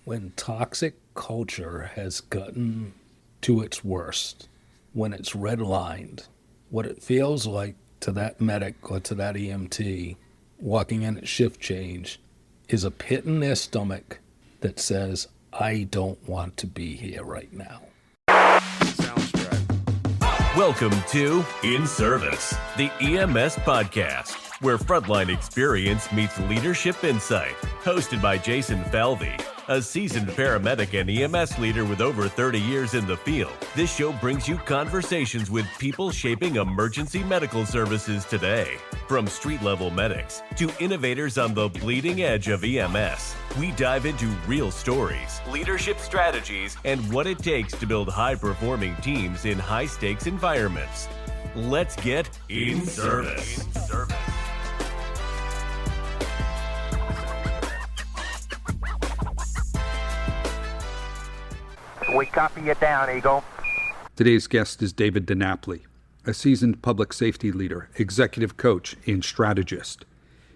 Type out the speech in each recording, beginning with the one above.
When toxic culture has gotten to its worst, when it's redlined, what it feels like to that medic or to that EMT walking in at shift change is a pit in their stomach that says, I don't want to be here right now. Welcome to In Service, the EMS podcast, where frontline experience meets leadership insight. Hosted by Jason Falvey, a seasoned paramedic and EMS leader with over 30 years in the field. This show brings you conversations with people shaping emergency medical services today. From street-level medics to innovators on the bleeding edge of EMS, we dive into real stories, leadership strategies, and what it takes to build high-performing teams in high-stakes environments. Let's get in service. We copy you down, Eagle. Today's guest is David DiNapoli, a seasoned public safety leader, executive coach, and strategist.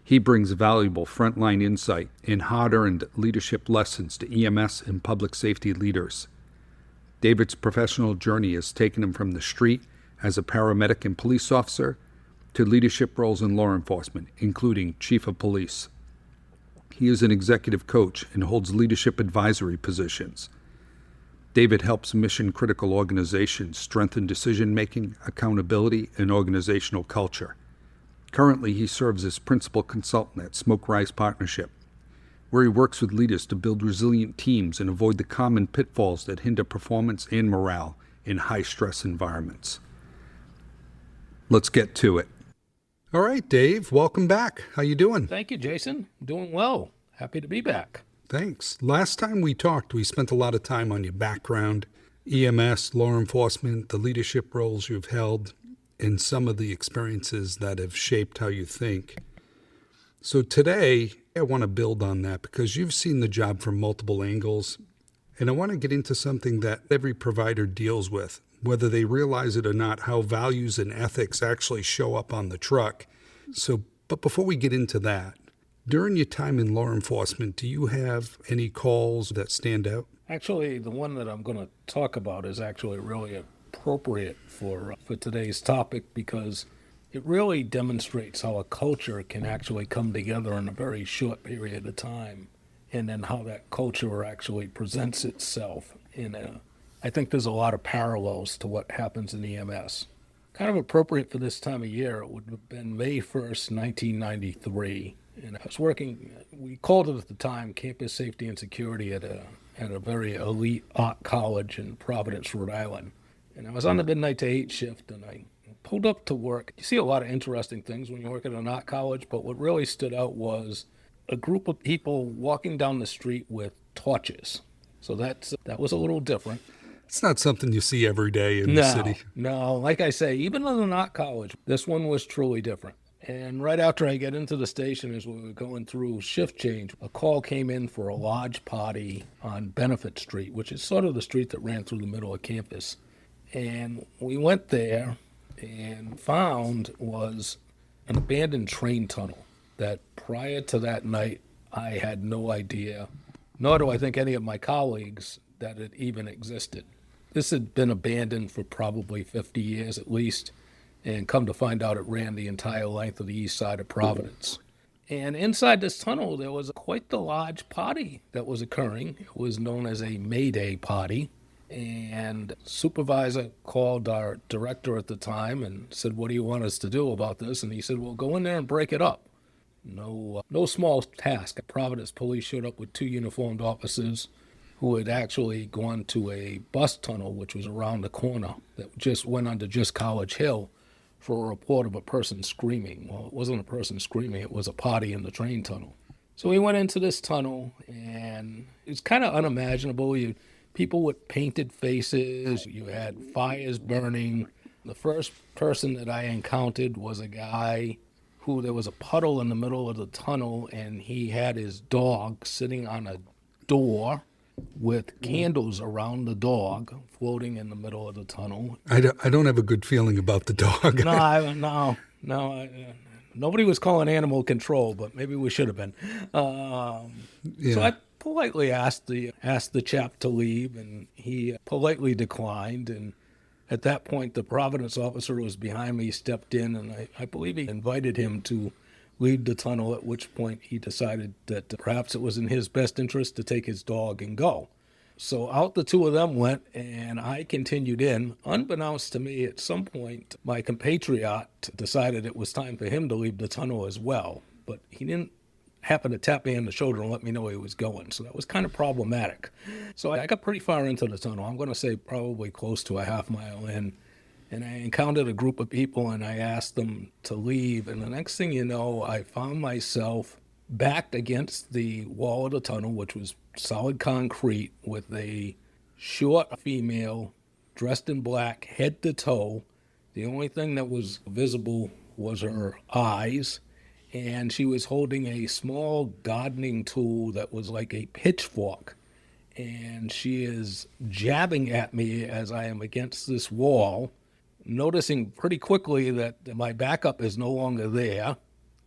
He brings valuable frontline insight and hard-earned leadership lessons to EMS and public safety leaders. David's professional journey has taken him from the street as a paramedic and police officer to leadership roles in law enforcement, including chief of police. He is an executive coach and holds leadership advisory positions. David helps mission-critical organizations strengthen decision-making, accountability, and organizational culture. Currently, he serves as principal consultant at Smoke Rise Partnership, where he works with leaders to build resilient teams and avoid the common pitfalls that hinder performance and morale in high-stress environments. Let's get to it. All right, Dave, welcome back. How you doing? Thank you, Jason. Doing well. Happy to be back. Thanks. Last time we talked, we spent a lot of time on your background, EMS, law enforcement, the leadership roles you've held, and some of the experiences that have shaped how you think. So today, I want to build on that because you've seen the job from multiple angles, and I want to get into something that every provider deals with, whether they realize it or not, how values and ethics actually show up on the truck. But before we get into that, during your time in law enforcement, do you have any calls that stand out? Actually, the one that I'm going to talk about is actually really appropriate for today's topic because it really demonstrates how a culture can actually come together in a very short period of time, and then how that culture actually presents itself I think there's a lot of parallels to what happens in EMS. Kind of appropriate for this time of year, it would have been May 1st, 1993. And I was working, we called it at the time, Campus Safety and Security at a very elite art college in Providence, Rhode Island. And I was on the midnight to 8 shift, and I pulled up to work. You see a lot of interesting things when you work at an art college, but what really stood out was a group of people walking down the street with torches. So that was a little different. It's not something you see every day in the city. No, like I say, even in an art college, this one was truly different. And right after I get into the station, as we were going through shift change, a call came in for a large party on Benefit Street, which is sort of the street that ran through the middle of campus. And we went there and found was an abandoned train tunnel that prior to that night, I had no idea, nor do I think any of my colleagues, that it even existed. This had been abandoned for probably 50 years at least. And come to find out, it ran the entire length of the east side of Providence. And inside this tunnel, there was quite the large party that was occurring. It was known as a May Day party. And supervisor called our director at the time and said, "What do you want us to do about this?" And he said, "Well, go in there and break it up." No small task. Providence police showed up with 2 uniformed officers who had actually gone to a bus tunnel, which was around the corner, that just went under just College Hill, for a report of a person screaming. Well, it wasn't a person screaming, it was a party in the train tunnel. So we went into this tunnel, and it's kind of unimaginable. People with painted faces, you had fires burning. The first person that I encountered was a guy who, there was a puddle in the middle of the tunnel, and he had his dog sitting on a door with candles around the dog floating in the middle of the tunnel. I don't have a good feeling about the dog. No. Nobody was calling animal control, but maybe we should have been. So I politely asked the chap to leave, and he politely declined. And at that point, the Providence officer who was behind me stepped in, and I believe he invited him to leave the tunnel, at which point he decided that perhaps it was in his best interest to take his dog and go. So out the two of them went, and I continued in. Unbeknownst to me, at some point, my compatriot decided it was time for him to leave the tunnel as well. But he didn't happen to tap me on the shoulder and let me know he was going. So that was kind of problematic. So I got pretty far into the tunnel. I'm going to say probably close to a half mile in. And I encountered a group of people, and I asked them to leave. And the next thing you know, I found myself backed against the wall of the tunnel, which was solid concrete, with a short female dressed in black, head to toe. The only thing that was visible was her eyes, and she was holding a small gardening tool that was like a pitchfork. And she is jabbing at me as I am against this wall, noticing pretty quickly that my backup is no longer there,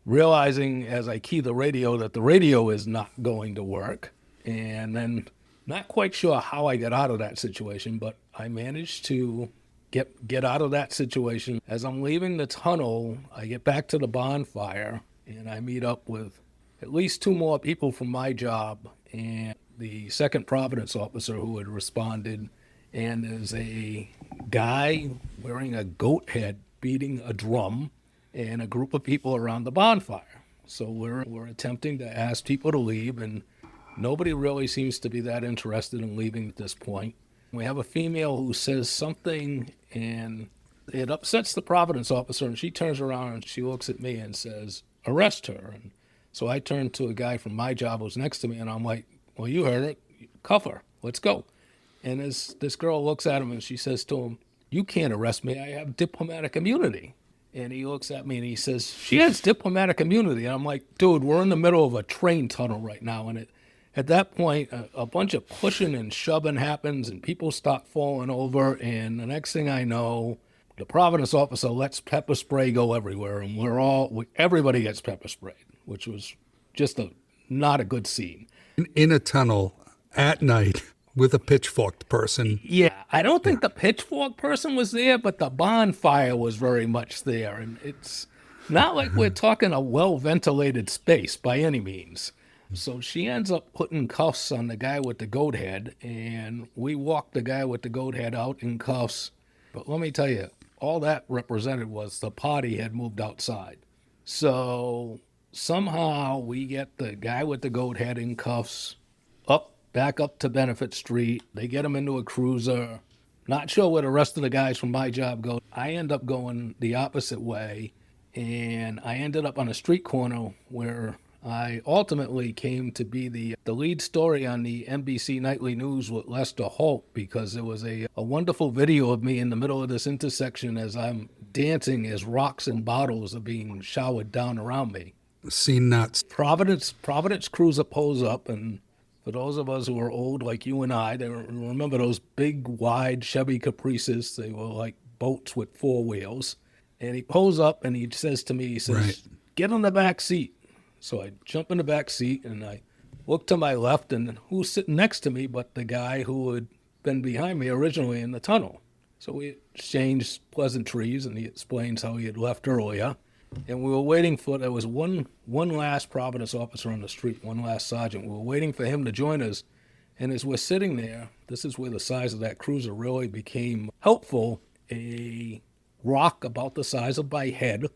realizing as I key the radio that the radio is not going to work, and then not quite sure how I got out of that situation, but I managed to get out of that situation. As I'm leaving the tunnel, I get back to the bonfire, and I meet up with at least two more people from my job and the second Providence officer who had responded. And there's a guy wearing a goat head beating a drum and a group of people around the bonfire. So we're attempting to ask people to leave, and nobody really seems to be that interested in leaving at this point. We have a female who says something, and it upsets the Providence officer, and she turns around and she looks at me and says, "Arrest her." And so I turn to a guy from my job who's next to me, and I'm like, "Well, you heard it. Cuff her. Let's go." And this girl looks at him and she says to him, "You can't arrest me. I have diplomatic immunity." And he looks at me and he says, "She has diplomatic immunity." And I'm like, "Dude, we're in the middle of a train tunnel right now." And at that point, a bunch of pushing and shoving happens, and people start falling over. And the next thing I know, the Providence officer lets pepper spray go everywhere, and everybody gets pepper sprayed, which was just not a good scene. In a tunnel at night with a pitchforked person. Yeah, I don't think the pitchfork person was there, but the bonfire was very much there. And it's not like we're talking a well-ventilated space by any means. So she ends up putting cuffs on the guy with the goat head, and we walked the guy with the goat head out in cuffs. But let me tell you, all that represented was the party had moved outside. So somehow we get the guy with the goat head in cuffs back up to Benefit Street. They get him into a cruiser. Not sure where the rest of the guys from my job go. I end up going the opposite way, and I ended up on a street corner where I ultimately came to be the lead story on the NBC Nightly News with Lester Holt, because there was a wonderful video of me in the middle of this intersection as I'm dancing as rocks and bottles are being showered down around me. Scene nuts. Providence cruiser pulls up, and for those of us who are old like you and I, they remember those big, wide Chevy Caprices. They were like boats with four wheels. And he pulls up and he says to me, he says, Right. "Get on the back seat." So I jump in the back seat and I look to my left, and who's sitting next to me but the guy who had been behind me originally in the tunnel. So we exchanged pleasantries, and he explains how he had left earlier. And we were waiting there was one last Providence officer on the street, one last sergeant. We were waiting for him to join us. And as we're sitting there, this is where the size of that cruiser really became helpful. A rock about the size of my head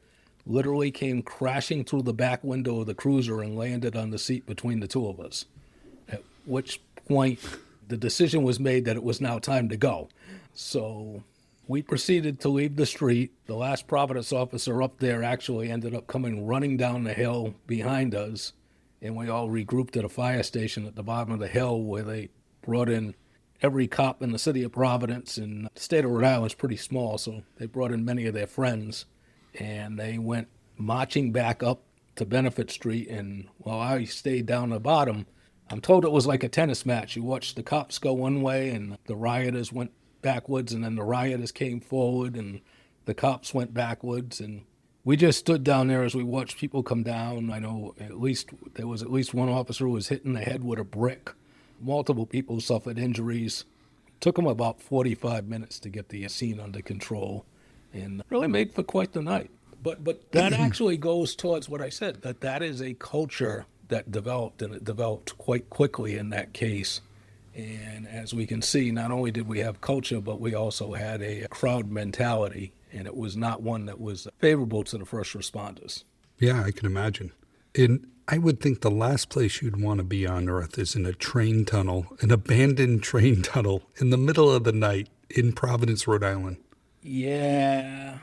literally came crashing through the back window of the cruiser and landed on the seat between the two of us. At which point, the decision was made that it was now time to go. So we proceeded to leave the street. The last Providence officer up there actually ended up coming running down the hill behind us, and we all regrouped at a fire station at the bottom of the hill, where they brought in every cop in the city of Providence. And the state of Rhode Island is pretty small, so they brought in many of their friends, and they went marching back up to Benefit Street. And while I stayed down the bottom, I'm told it was like a tennis match. You watched the cops go one way, and the rioters went backwards, and then the rioters came forward, and the cops went backwards, and we just stood down there as we watched people come down. I know there was at least one officer who was hit in the head with a brick, Multiple people suffered injuries. Took them about 45 minutes to get the scene under control and really made for quite the night. But that actually goes towards what I said, that is a culture that developed, and it developed quite quickly in that case. And as we can see, not only did we have culture, but we also had a crowd mentality, and it was not one that was favorable to the first responders. Yeah, I can imagine. And I would think the last place you'd want to be on Earth is in a train tunnel, an abandoned train tunnel in the middle of the night in Providence, Rhode Island. Yeah,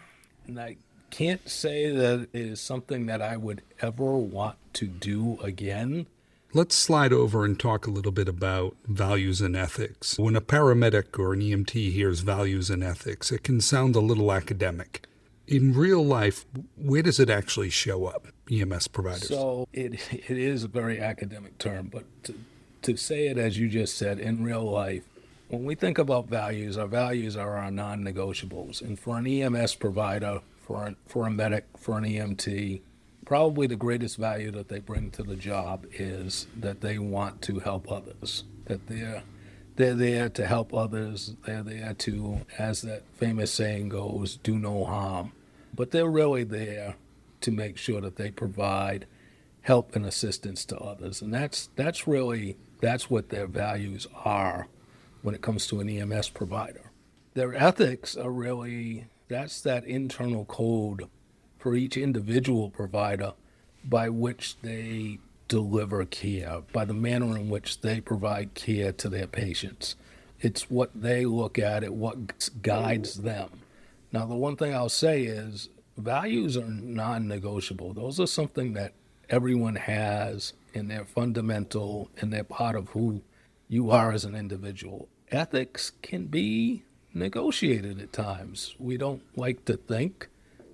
and I can't say that it is something that I would ever want to do again. Let's slide over and talk a little bit about values and ethics. When a paramedic or an EMT hears values and ethics, it can sound a little academic. In real life, where does it actually show up, EMS providers? So it is a very academic term, but to say it as you just said, in real life, when we think about values, our values are our non-negotiables. And for an EMS provider, for a medic, for an EMT, probably the greatest value that they bring to the job is that they want to help others, that they're there to help others. They're there to, as that famous saying goes, do no harm. But they're really there to make sure that they provide help and assistance to others. And that's what their values are when it comes to an EMS provider. Their ethics are really, that's that internal code for each individual provider by which they deliver care, by the manner in which they provide care to their patients. It's what they look at, what guides them. Now, the one thing I'll say is values are non-negotiable. Those are something that everyone has, and they're fundamental, and they're part of who you are as an individual. Ethics can be negotiated at times. We don't like to think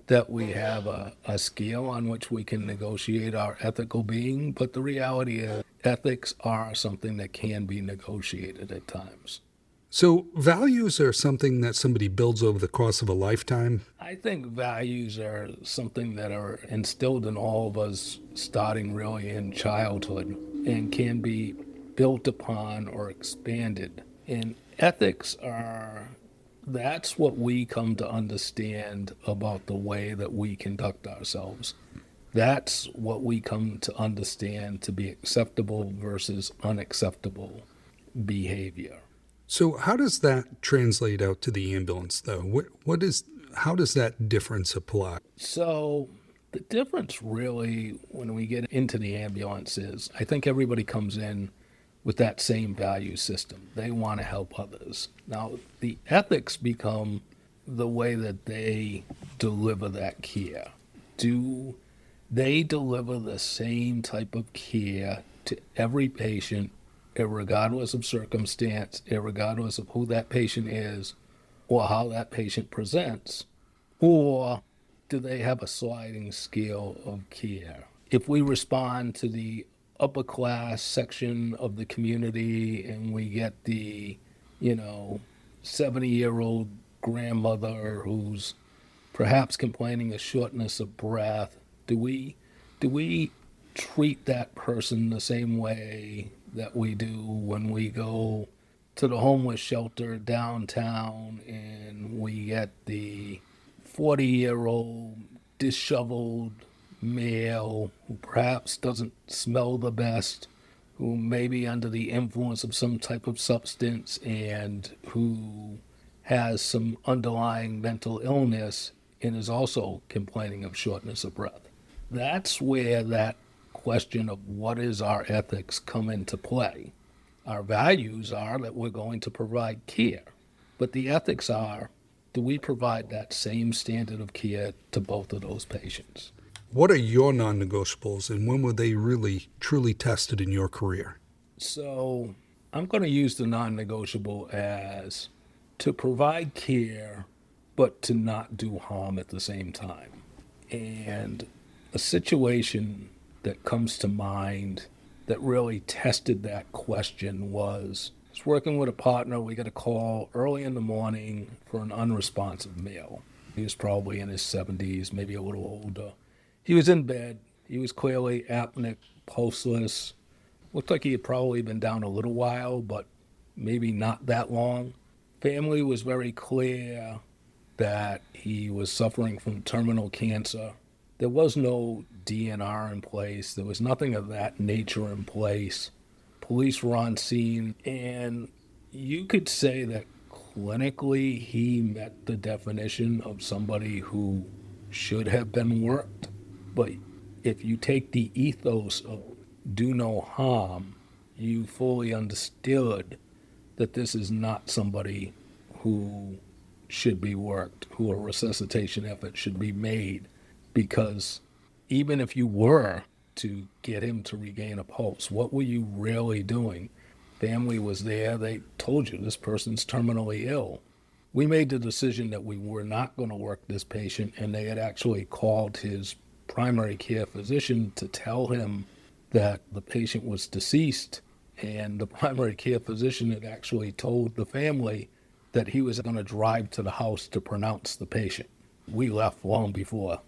that we have a scale on which we can negotiate our ethical being, but the reality is ethics are something that can be negotiated at times. So values are something that somebody builds over the course of a lifetime? I think values are something that are instilled in all of us starting really in childhood and can be built upon or expanded. And ethics that's what we come to understand about the way that we conduct ourselves. That's what we come to understand to be acceptable versus unacceptable behavior. So how does that translate out to the ambulance, though? How does that difference apply? So the difference really, when we get into the ambulance, is I think everybody comes in with that same value system. They want to help others. Now, the ethics become the way that they deliver that care. Do they deliver the same type of care to every patient, irregardless of circumstance, irregardless of who that patient is or how that patient presents? Or do they have a sliding scale of care? If we respond to the upper class section of the community and we get the 70-year-old grandmother who's perhaps complaining of shortness of breath, do we treat that person the same way that we do when we go to the homeless shelter downtown and we get the 40-year-old disheveled male who perhaps doesn't smell the best, who may be under the influence of some type of substance and who has some underlying mental illness and is also complaining of shortness of breath? That's where that question of what is our ethics come into play. Our values are that we're going to provide care, but the ethics are, do we provide that same standard of care to both of those patients? What are your non-negotiables, and when were they really, truly tested in your career? So I'm going to use the non-negotiable as to provide care, but to not do harm at the same time. And a situation that comes to mind that really tested that question was working with a partner. We got a call early in the morning for an unresponsive male. He was probably in his 70s, maybe a little older. He was in bed. He was clearly apneic, pulseless, Looked like he had probably been down a little while, but maybe not that long. Family was very clear that he was suffering from terminal cancer. There was no DNR in place. There was nothing of that nature in place. Police were on scene, and you could say that clinically he met the definition of somebody who should have been worked. But if you take the ethos of do no harm, you fully understood that this is not somebody who should be worked, who a resuscitation effort should be made, because even if you were to get him to regain a pulse, what were you really doing? Family was there. They told you this person's terminally ill. We made the decision that we were not going to work this patient, and they had actually called his primary care physician to tell him that the patient was deceased, and the primary care physician had actually told the family that he was going to drive to the house to pronounce the patient. We left long before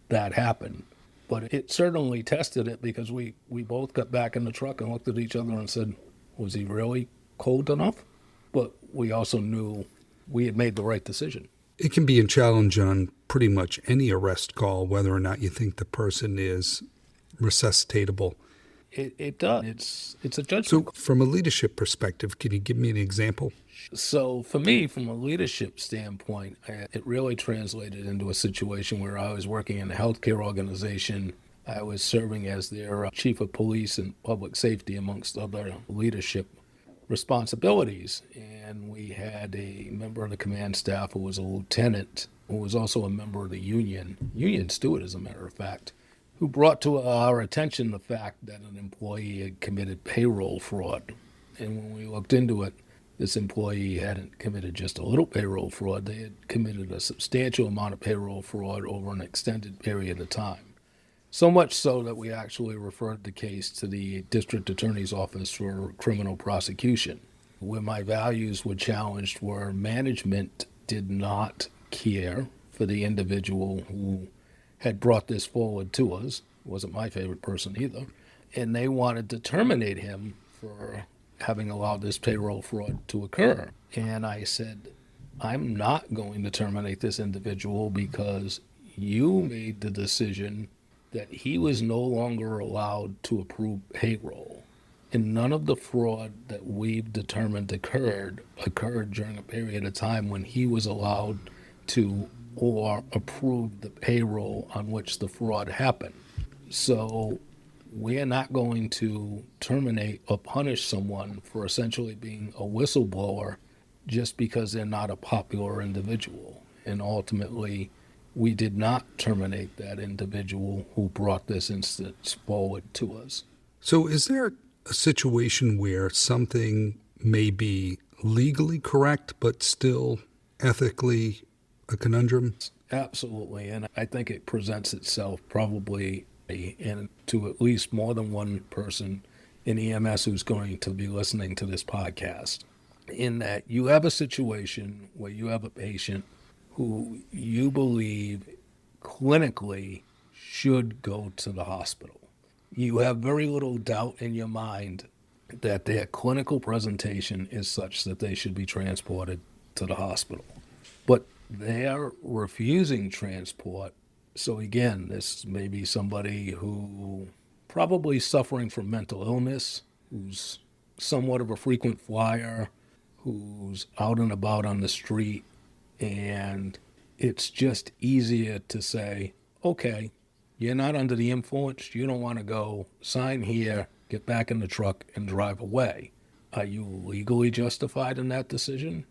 that happened, but it certainly tested it, because we both got back in the truck and looked at each other and said, was he really cold enough? But we also knew we had made the right decision. It can be a challenge on pretty much any arrest call, whether or not you think the person is resuscitatable. It does. It's a judgment. So from a leadership perspective, can you give me an example? So for me, from a leadership standpoint, it really translated into a situation where I was working in a healthcare organization. I was serving as their chief of police and public safety, amongst other leadership responsibilities. And we had a member of the command staff who was a lieutenant, who was also a member of the union steward, as a matter of fact, who brought to our attention the fact that an employee had committed payroll fraud. And when we looked into it, this employee hadn't committed just a little payroll fraud. They had committed a substantial amount of payroll fraud over an extended period of time. So much so that we actually referred the case to the district attorney's office for criminal prosecution. Where my values were challenged were management did not care for the individual who had brought this forward to us. Wasn't my favorite person either. And they wanted to terminate him for having allowed this payroll fraud to occur. And I said, I'm not going to terminate this individual because you made the decision that he was no longer allowed to approve payroll. And none of the fraud that we've determined occurred during a period of time when he was allowed to or approve the payroll on which the fraud happened. So we're not going to terminate or punish someone for essentially being a whistleblower just because they're not a popular individual. And ultimately, we did not terminate that individual who brought this instance forward to us. So is there a situation where something may be legally correct but still ethically a conundrum? Absolutely, and I think it presents itself probably to at least more than one person in EMS who's going to be listening to this podcast, in that you have a situation where you have a patient who you believe clinically should go to the hospital. You have very little doubt in your mind that their clinical presentation is such that they should be transported to the hospital. But they're refusing transport. So again, this may be somebody who probably suffering from mental illness, who's somewhat of a frequent flyer, who's out and about on the street, and it's just easier to say, okay, you're not under the influence, you don't want to go, sign here, get back in the truck, and drive away. Are you legally justified in that decision?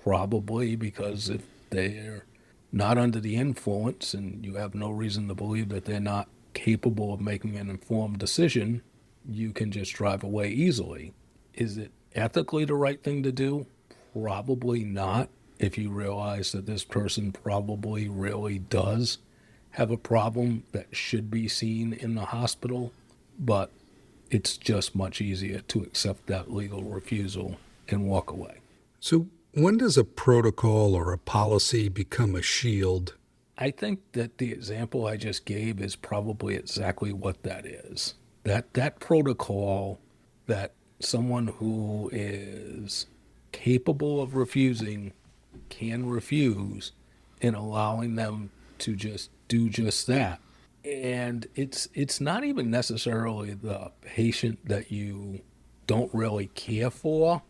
Probably, because if they're not under the influence and you have no reason to believe that they're not capable of making an informed decision, you can just drive away easily. Is it ethically the right thing to do? Probably not, if you realize that this person probably really does have a problem that should be seen in the hospital, but it's just much easier to accept that legal refusal and walk away. So when does a protocol or a policy become a shield? I think that the example I just gave is probably exactly what that is. That protocol that someone who is capable of refusing can refuse, and allowing them to just do just that. And it's not even necessarily the patient that you don't really care for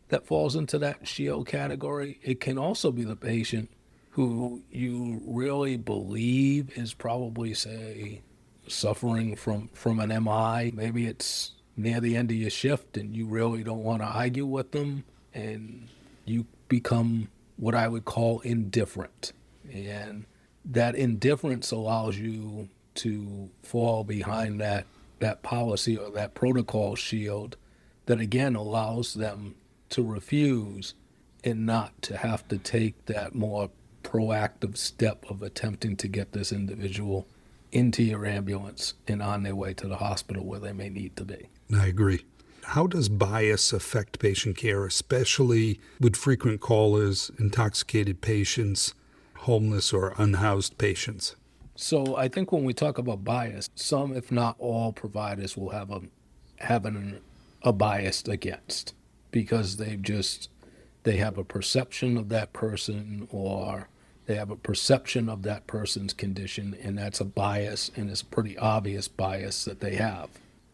that falls into that shield category. It can also be the patient who you really believe is probably, say, suffering from an MI. Maybe it's near the end of your shift and you really don't want to argue with them, and you become what I would call indifferent. And that indifference allows you to fall behind that policy or that protocol shield that again allows them to refuse and not to have to take that more proactive step of attempting to get this individual into your ambulance and on their way to the hospital where they may need to be. I agree. How does bias affect patient care, especially with frequent callers, intoxicated patients, homeless or unhoused patients? So I think when we talk about bias, some, if not all, providers will have a bias against, because they have a perception of that person, or they have a perception of that person's condition, and that's a bias, and it's a pretty obvious bias that they have.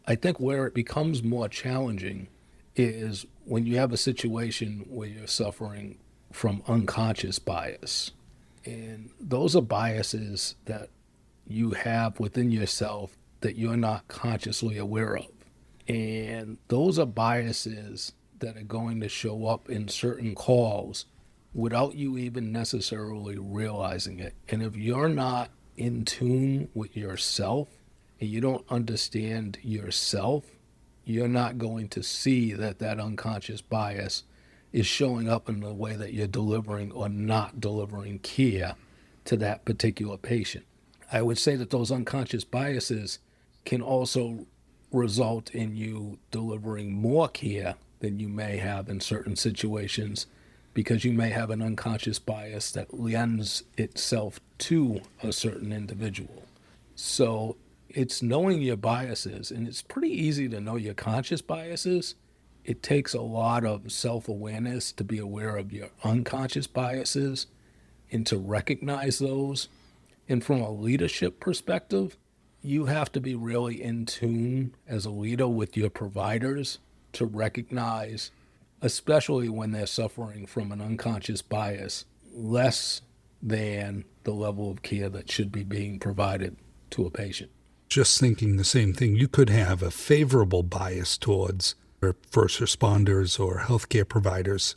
I think where it becomes more challenging is when you have a situation where you're suffering from unconscious bias. And those are biases that you have within yourself that you're not consciously aware of. And those are biases that are going to show up in certain calls without you even necessarily realizing it. And if you're not in tune with yourself and you don't understand yourself, you're not going to see that unconscious bias is showing up in the way that you're delivering or not delivering care to that particular patient. I would say that those unconscious biases can also result in you delivering more care than you may have in certain situations, because you may have an unconscious bias that lends itself to a certain individual. So it's knowing your biases, and it's pretty easy to know your conscious biases. It takes a lot of self-awareness to be aware of your unconscious biases and to recognize those. And from a leadership perspective, you have to be really in tune as a leader with your providers to recognize, especially when they're suffering from an unconscious bias, less than the level of care that should be being provided to a patient. Just thinking the same thing, you could have a favorable bias towards first responders or healthcare providers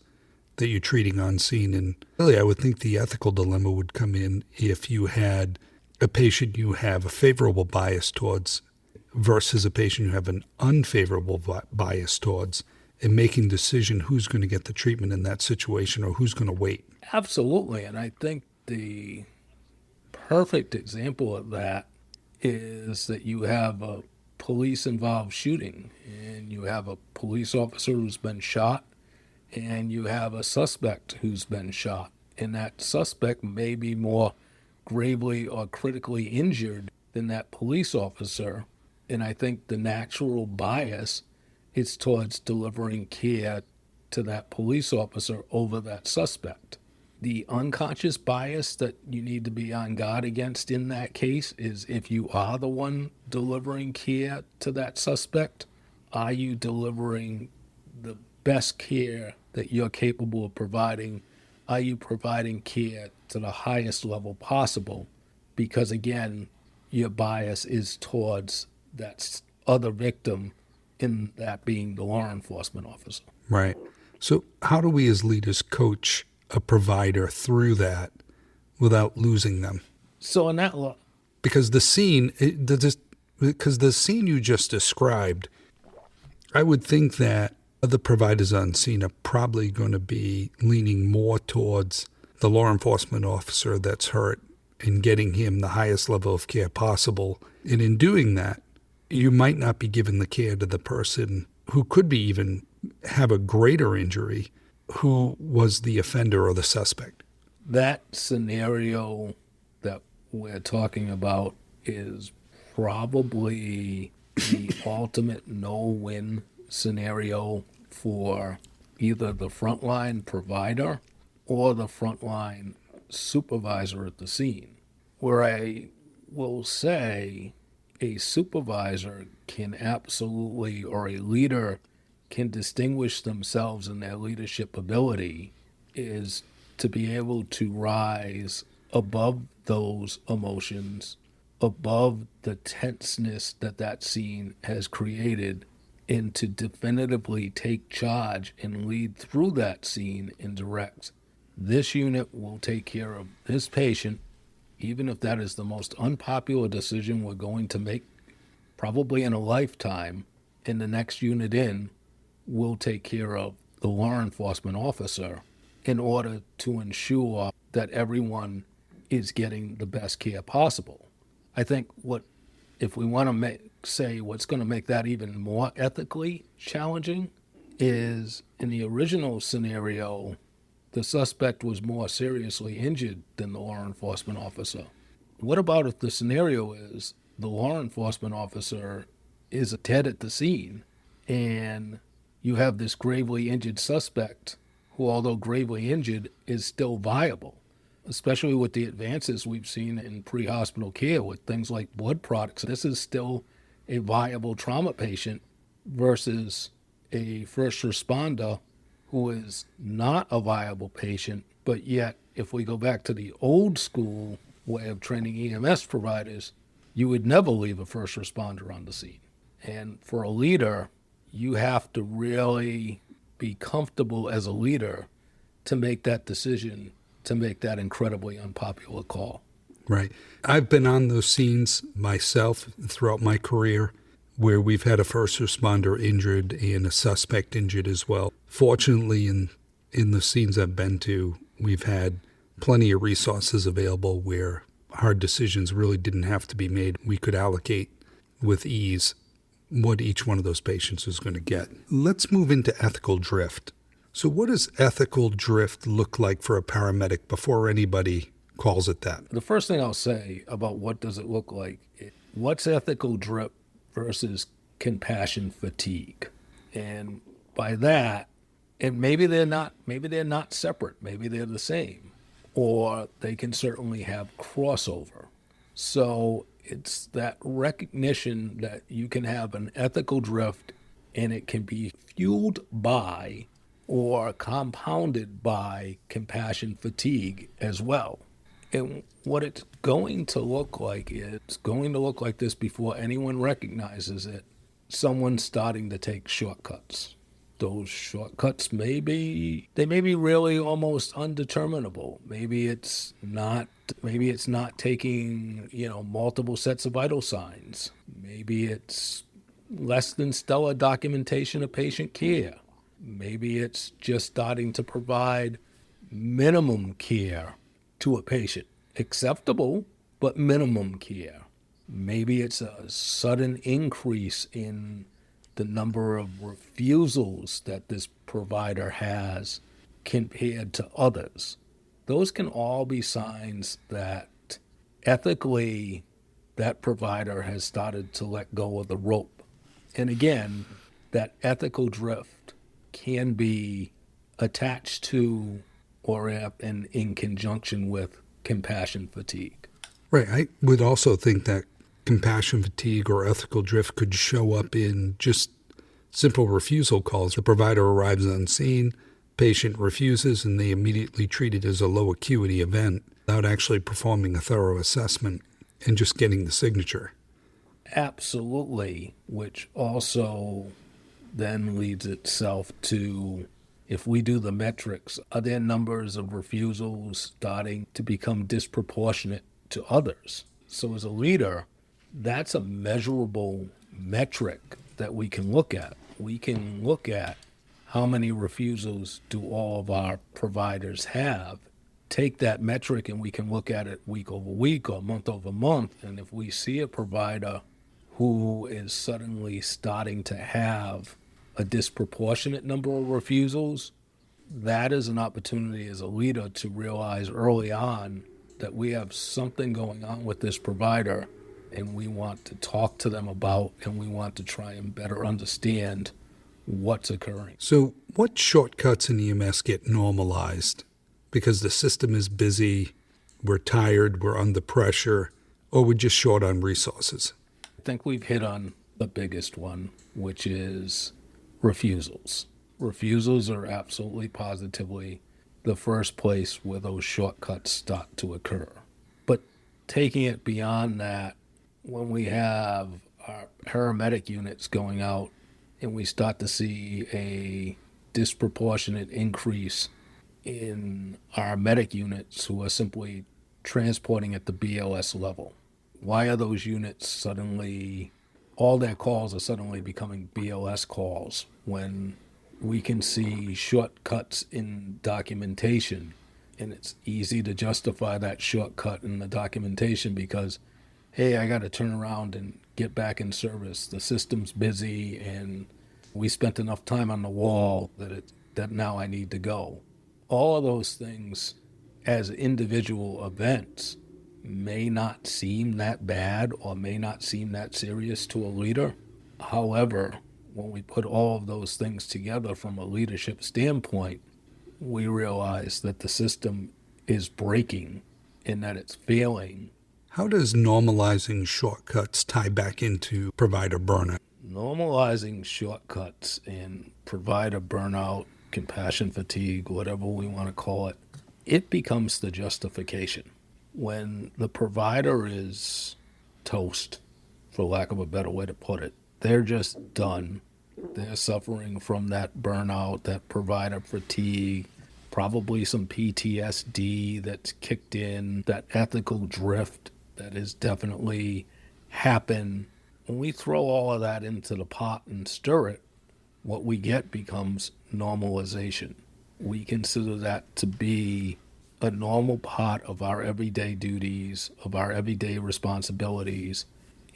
that you're treating on scene. And really, I would think the ethical dilemma would come in if you had a patient you have a favorable bias towards versus a patient you have an unfavorable bias towards, and making decision who's going to get the treatment in that situation or who's going to wait. Absolutely. And I think the perfect example of that is that you have a police-involved shooting, and you have a police officer who's been shot, and you have a suspect who's been shot. And that suspect may be more gravely or critically injured than that police officer. And I think the natural bias is towards delivering care to that police officer over that suspect. The unconscious bias that you need to be on guard against in that case is, if you are the one delivering care to that suspect, are you delivering the best care that you're capable of providing? Are you providing care to the highest level possible? Because again, your bias is towards that other victim, in that being the law enforcement officer. Right. So how do we as leaders coach a provider through that without losing them? So in that because the scene you just described, I would think that other providers on scene are probably going to be leaning more towards the law enforcement officer that's hurt and getting him the highest level of care possible. And in doing that, you might not be giving the care to the person who could be even have a greater injury, who was the offender or the suspect. That scenario that we're talking about is probably the ultimate no-win scenario for either the frontline provider or the frontline supervisor at the scene, where I will say a supervisor can absolutely, or a leader can distinguish themselves in their leadership ability is to be able to rise above those emotions, above the tenseness that that scene has created, and to definitively take charge and lead through that scene and direct. This unit will take care of this patient, even if that is the most unpopular decision we're going to make probably in a lifetime. In the next unit in, we'll take care of the law enforcement officer in order to ensure that everyone is getting the best care possible. I think if we want to say what's going to make that even more ethically challenging is in the original scenario, the suspect was more seriously injured than the law enforcement officer. What about if the scenario is the law enforcement officer is dead at the scene and you have this gravely injured suspect who, although gravely injured, is still viable, especially with the advances we've seen in pre-hospital care with things like blood products. This is still a viable trauma patient versus a first responder who is not a viable patient, but yet if we go back to the old school way of training EMS providers, you would never leave a first responder on the scene. And for a leader, you have to really be comfortable as a leader to make that decision, to make that incredibly unpopular call. Right. I've been on those scenes myself throughout my career where we've had a first responder injured and a suspect injured as well. Fortunately, in the scenes I've been to, we've had plenty of resources available where hard decisions really didn't have to be made. We could allocate with ease what each one of those patients is going to get. Let's move into ethical drift. So what does ethical drift look like for a paramedic before anybody calls it that? The first thing I'll say about what does it look like, what's ethical drift versus compassion fatigue? And by that, and maybe they're not separate, maybe they're the same, or they can certainly have crossover. So it's that recognition that you can have an ethical drift and it can be fueled by or compounded by compassion fatigue as well. And what it's going to look like is it's going to look like this before anyone recognizes it. Someone's starting to take shortcuts. Those shortcuts may be really almost undeterminable. Maybe it's not taking, multiple sets of vital signs. Maybe it's less than stellar documentation of patient care. Maybe it's just starting to provide minimum care to a patient. Acceptable, but minimum care. Maybe it's a sudden increase in the number of refusals that this provider has compared to others. Those can all be signs that ethically that provider has started to let go of the rope. And again, that ethical drift can be attached to or in conjunction with compassion fatigue. Right. I would also think that compassion fatigue or ethical drift could show up in just simple refusal calls. The provider arrives on scene, patient refuses, and they immediately treat it as a low acuity event without actually performing a thorough assessment and just getting the signature. Absolutely, which also then leads itself to, if we do the metrics, are there numbers of refusals starting to become disproportionate to others? So as a leader, that's a measurable metric that we can look at. We can look at how many refusals do all of our providers have. Take that metric and we can look at it week over week or month over month. And if we see a provider who is suddenly starting to have a disproportionate number of refusals, that is an opportunity as a leader to realize early on that we have something going on with this provider and we want to talk to them about, and we want to try and better understand what's occurring. So what shortcuts in EMS get normalized? Because the system is busy, we're tired, we're under pressure, or we're just short on resources? I think we've hit on the biggest one, which is refusals. Refusals are absolutely positively the first place where those shortcuts start to occur. But taking it beyond that, when we have our paramedic units going out and we start to see a disproportionate increase in our medic units who are simply transporting at the BLS level. Why are those units suddenly, all their calls are suddenly becoming BLS calls when we can see shortcuts in documentation? And it's easy to justify that shortcut in the documentation because, hey, I got to turn around and get back in service. The system's busy and we spent enough time on the wall that now I need to go. All of those things as individual events may not seem that bad or may not seem that serious to a leader. However, when we put all of those things together from a leadership standpoint, we realize that the system is breaking and that it's failing. How does normalizing shortcuts tie back into provider burnout? Normalizing shortcuts and provider burnout, compassion fatigue, whatever we want to call it, it becomes the justification. When the provider is toast, for lack of a better way to put it, they're just done. They're suffering from that burnout, that provider fatigue, probably some PTSD that's kicked in, that ethical drift that has definitely happened. When we throw all of that into the pot and stir it, what we get becomes normalization. We consider that to be a normal part of our everyday duties, of our everyday responsibilities,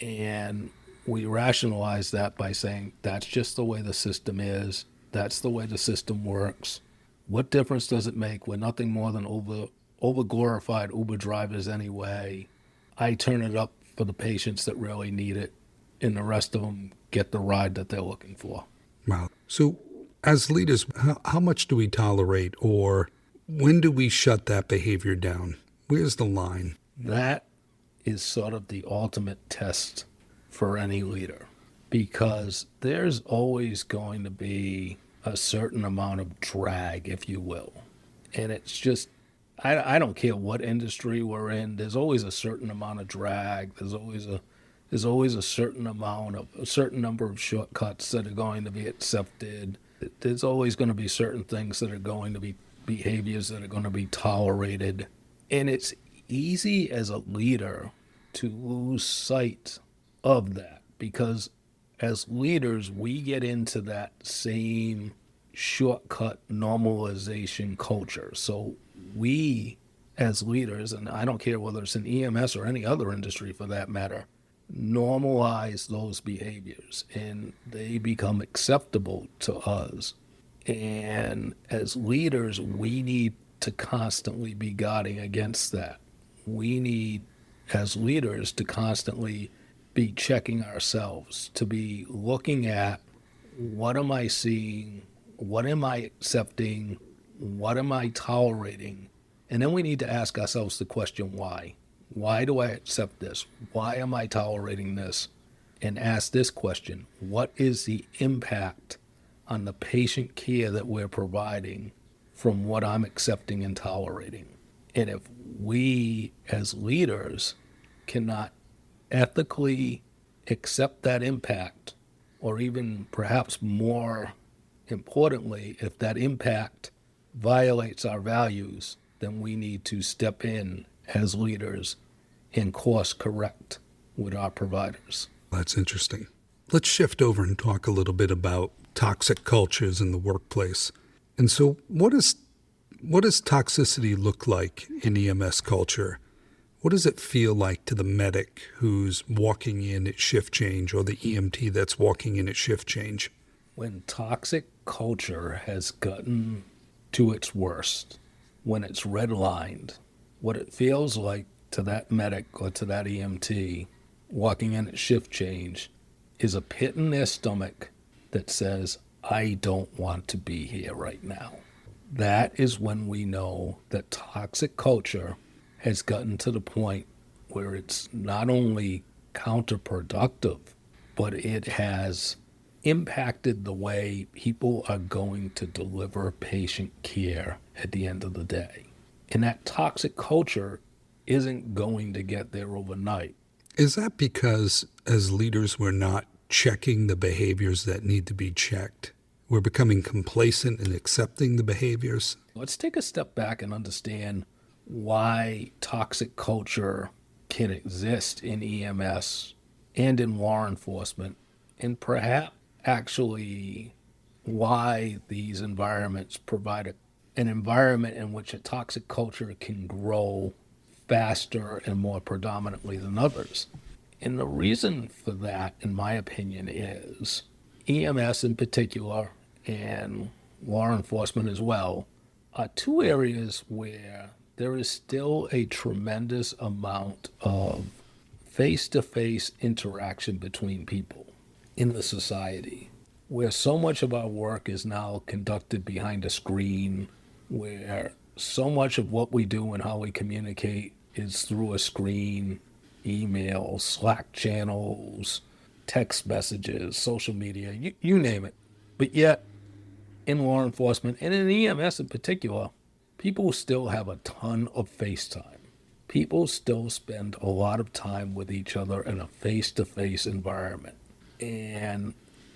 and we rationalize that by saying that's just the way the system is, that's the way the system works. What difference does it make? We're nothing more than over glorified Uber drivers anyway. I turn it up for the patients that really need it, and the rest of them get the ride that they're looking for. Wow. So as leaders, how much do we tolerate, or when do we shut that behavior down? Where's the line? That is sort of the ultimate test for any leader, because there's always going to be a certain amount of drag, if you will. And it's just, I don't care what industry we're in, there's always a certain amount of drag. There's always a certain number of shortcuts that are going to be accepted. There's always going to be certain things that are going to be behaviors that are going to be tolerated. And it's easy as a leader to lose sight of that, because as leaders, we get into that same shortcut normalization culture. So we, as leaders, and I don't care whether it's in EMS or any other industry for that matter, normalize those behaviors and they become acceptable to us. And as leaders, we need to constantly be guarding against that. We need, as leaders, to constantly be checking ourselves, to be looking at what am I seeing, what am I accepting, what am I tolerating? And then we need to ask ourselves the question, why? Why do I accept this? Why am I tolerating this? And ask this question, what is the impact on the patient care that we're providing from what I'm accepting and tolerating? And if we as leaders cannot ethically accept that impact, or even perhaps more importantly, if that impact violates our values, then we need to step in as leaders and course correct with our providers. That's interesting. Let's shift over and talk a little bit about toxic cultures in the workplace. And so what does toxicity look like in EMS culture? What does it feel like to the medic who's walking in at shift change, or the EMT that's walking in at shift change? When toxic culture has gotten to its worst, when it's redlined, what it feels like to that medic or to that EMT walking in at shift change is a pit in their stomach that says, I don't want to be here right now. That is when we know that toxic culture has gotten to the point where it's not only counterproductive, but it has impacted the way people are going to deliver patient care at the end of the day. And that toxic culture isn't going to get there overnight. Is that because as leaders we're not checking the behaviors that need to be checked? We're becoming complacent in accepting the behaviors? Let's take a step back and understand why toxic culture can exist in EMS and in law enforcement, and perhaps actually why these environments provide an environment in which a toxic culture can grow faster and more predominantly than others. And the reason for that, in my opinion, is EMS in particular and law enforcement as well are two areas where there is still a tremendous amount of face-to-face interaction between people in the society, where so much of our work is now conducted behind a screen, where so much of what we do and how we communicate is through a screen, emails, Slack channels, text messages, social media, you name it. But yet, in law enforcement and in EMS in particular, people still have a ton of face time. People still spend a lot of time with each other in a face-to-face environment. And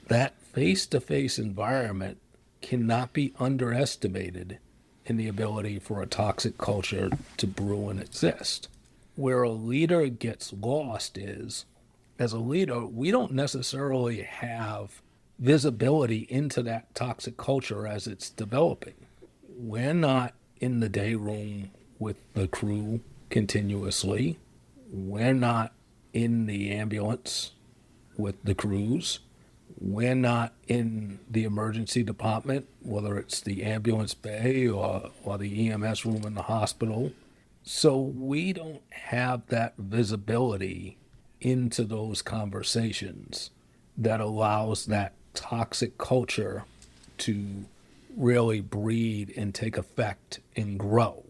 that face-to-face environment cannot be underestimated in the ability for a toxic culture to brew and exist. Where a leader gets lost is, as a leader, we don't necessarily have visibility into that toxic culture as it's developing. We're not in the day room with the crew continuously. We're not in the ambulance with the crews. We're not in the emergency department, whether it's the ambulance bay or the EMS room in the hospital. So we don't have that visibility into those conversations that allows that toxic culture to really breed and take effect and grow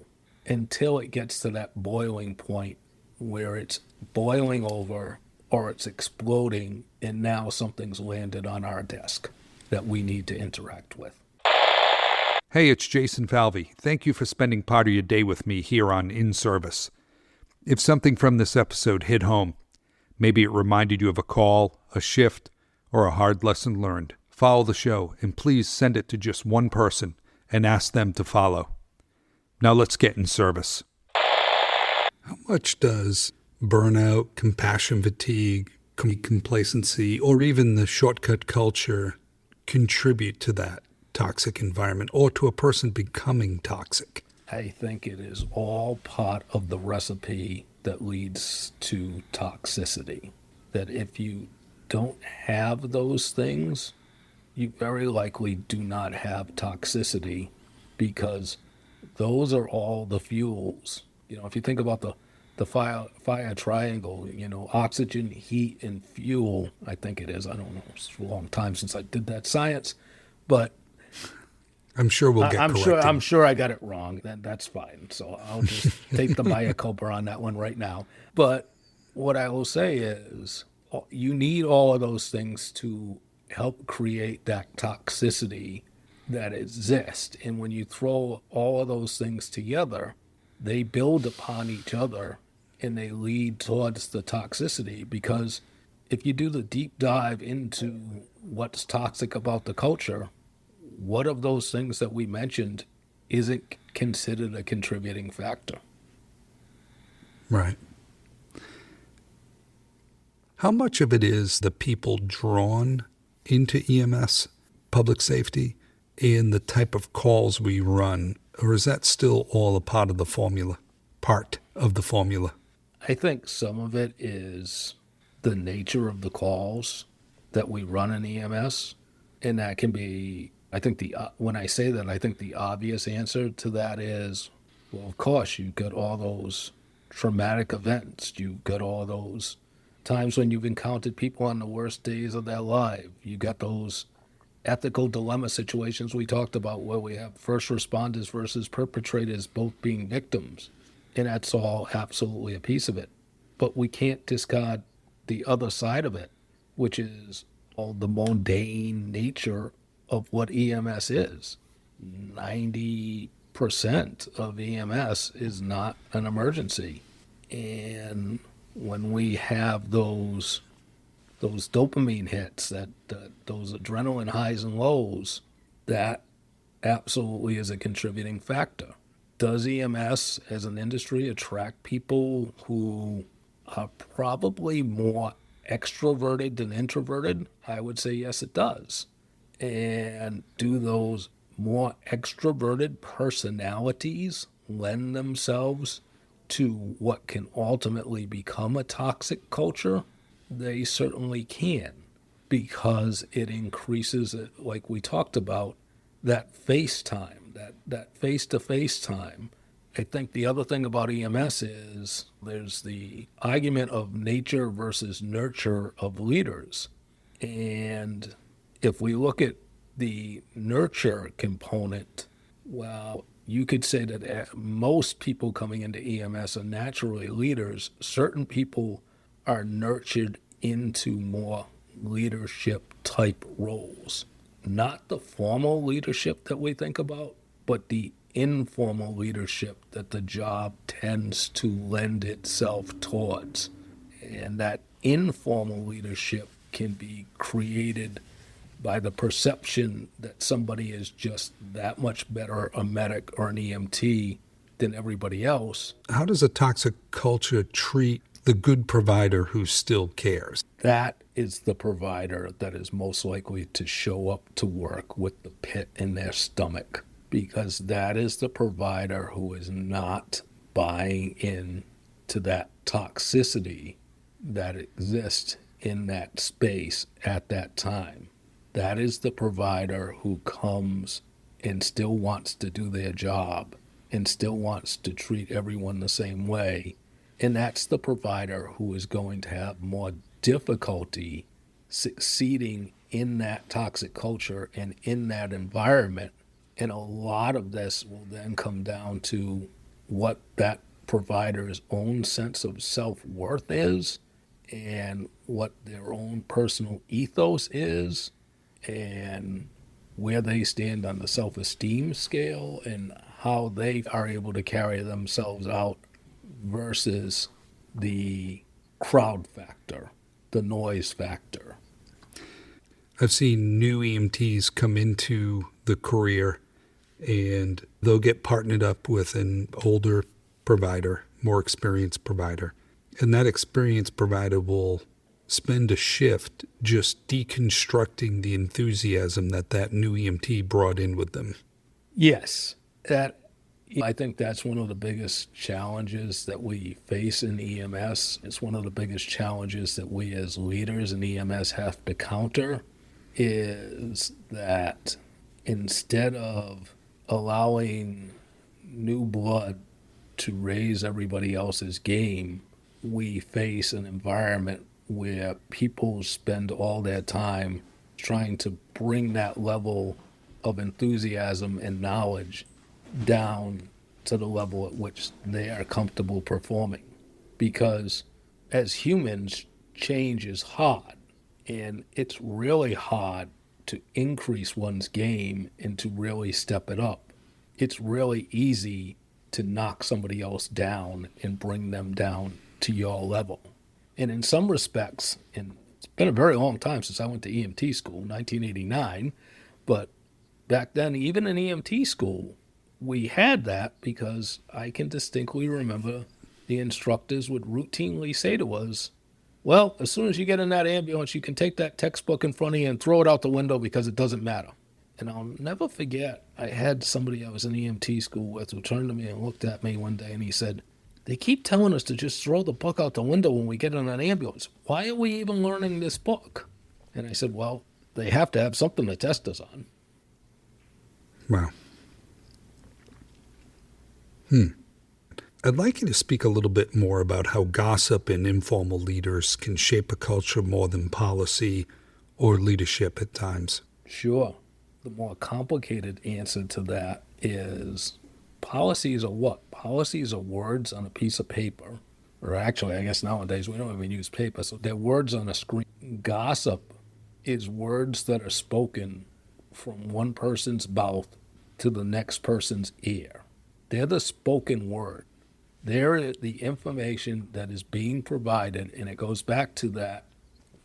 until it gets to that boiling point where it's boiling over or it's exploding and now something's landed on our desk that we need to interact with. Hey, it's Jason Falvey. Thank you for spending part of your day with me here on In Service. If something from this episode hit home, maybe it reminded you of a call, a shift, or a hard lesson learned, follow the show and please send it to just one person and ask them to follow. Now let's get in service. How much does burnout, compassion fatigue, complacency, or even the shortcut culture contribute to that toxic environment or to a person becoming toxic? I think it is all part of the recipe that leads to toxicity. That if you don't have those things, you very likely do not have toxicity, because those are all the fuels. You know, if you think about the fire triangle, you know, oxygen, heat, and fuel, I think it is. I don't know. It's a long time since I did that science, but I'm sure we'll get corrected. I'm sure I got it wrong. That's fine. So I'll just take the mea culpa on that one right now. But what I will say is you need all of those things to help create that toxicity that exists. And when you throw all of those things together, they build upon each other and they lead towards the toxicity. Because if you do the deep dive into what's toxic about the culture, what of those things that we mentioned isn't considered a contributing factor? Right. How much of it is the people drawn into EMS, public safety, and the type of calls we run? Or is that still all a part of the formula? I think some of it is the nature of the calls that we run in EMS. And that can be, I think when I say that, I think the obvious answer to that is, well, of course, you've got all those traumatic events. You've got all those times when you've encountered people on the worst days of their life. You got those ethical dilemma situations we talked about where we have first responders versus perpetrators both being victims. And that's all absolutely a piece of it. But we can't discard the other side of it, which is all the mundane nature of what EMS is. 90% of EMS is not an emergency. And when we have those dopamine hits, those adrenaline highs and lows, that absolutely is a contributing factor. Does EMS as an industry attract people who are probably more extroverted than introverted? I would say yes, it does. And do those more extroverted personalities lend themselves to what can ultimately become a toxic culture? They certainly can, because it increases, like we talked about, that face time, that face-to-face time. I think the other thing about EMS is there's the argument of nature versus nurture of leaders. And if we look at the nurture component, well, you could say that most people coming into EMS are naturally leaders. Certain people are nurtured into more leadership type roles. Not the formal leadership that we think about, but the informal leadership that the job tends to lend itself towards. And that informal leadership can be created by the perception that somebody is just that much better a medic or an EMT than everybody else. How does a toxic culture treat the good provider who still cares? That is the provider that is most likely to show up to work with the pit in their stomach, because that is the provider who is not buying in to that toxicity that exists in that space at that time. That is the provider who comes and still wants to do their job and still wants to treat everyone the same way. And that's the provider who is going to have more difficulty succeeding in that toxic culture and in that environment. And a lot of this will then come down to what that provider's own sense of self-worth is and what their own personal ethos is and where they stand on the self-esteem scale and how they are able to carry themselves out versus the crowd factor, the noise factor. I've seen new EMTs come into the career and they'll get partnered up with an older provider, more experienced provider. And that experienced provider will spend a shift just deconstructing the enthusiasm that new EMT brought in with them. Yes, I think that's one of the biggest challenges that we face in EMS. It's one of the biggest challenges that we as leaders in EMS have to counter, is that instead of allowing new blood to raise everybody else's game, we face an environment where people spend all their time trying to bring that level of enthusiasm and knowledge down to the level at which they are comfortable performing. Because as humans, change is hard, and it's really hard to increase one's game and to really step it up. It's really easy to knock somebody else down and bring them down to your level. And in some respects, and it's been a very long time since I went to EMT school, 1989, but back then, even in EMT school, we had that because I can distinctly remember the instructors would routinely say to us, well, as soon as you get in that ambulance, you can take that textbook in front of you and throw it out the window because it doesn't matter. And I'll never forget, I had somebody I was in EMT school with who turned to me and looked at me one day and he said, they keep telling us to just throw the book out the window when we get in an ambulance. Why are we even learning this book? And I said, well, they have to have something to test us on. Wow. I'd like you to speak a little bit more about how gossip and informal leaders can shape a culture more than policy or leadership at times. Sure. The more complicated answer to that is policies are what? Policies are words on a piece of paper. Or actually, I guess nowadays we don't even use paper, so they're words on a screen. Gossip is words that are spoken from one person's mouth to the next person's ear. They're the spoken word. They're the information that is being provided, and it goes back to that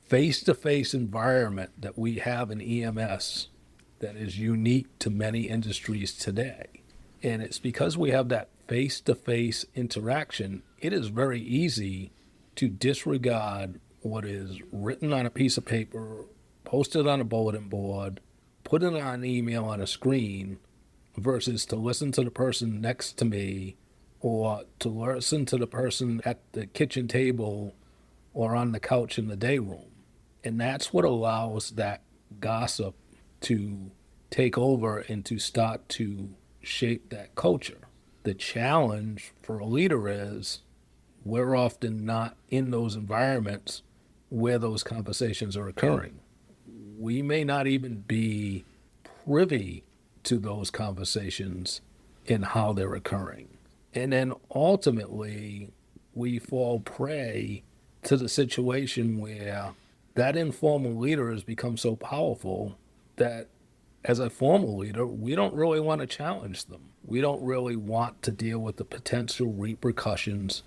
face-to-face environment that we have in EMS that is unique to many industries today. And it's because we have that face-to-face interaction, it is very easy to disregard what is written on a piece of paper, posted on a bulletin board, put it on an email on a screen, versus to listen to the person next to me or to listen to the person at the kitchen table or on the couch in the day room. And that's what allows that gossip to take over and to start to shape that culture. The challenge for a leader is we're often not in those environments where those conversations are occurring. We may not even be privy to those conversations and how they're occurring. And then ultimately, we fall prey to the situation where that informal leader has become so powerful that as a formal leader, we don't really want to challenge them. We don't really want to deal with the potential repercussions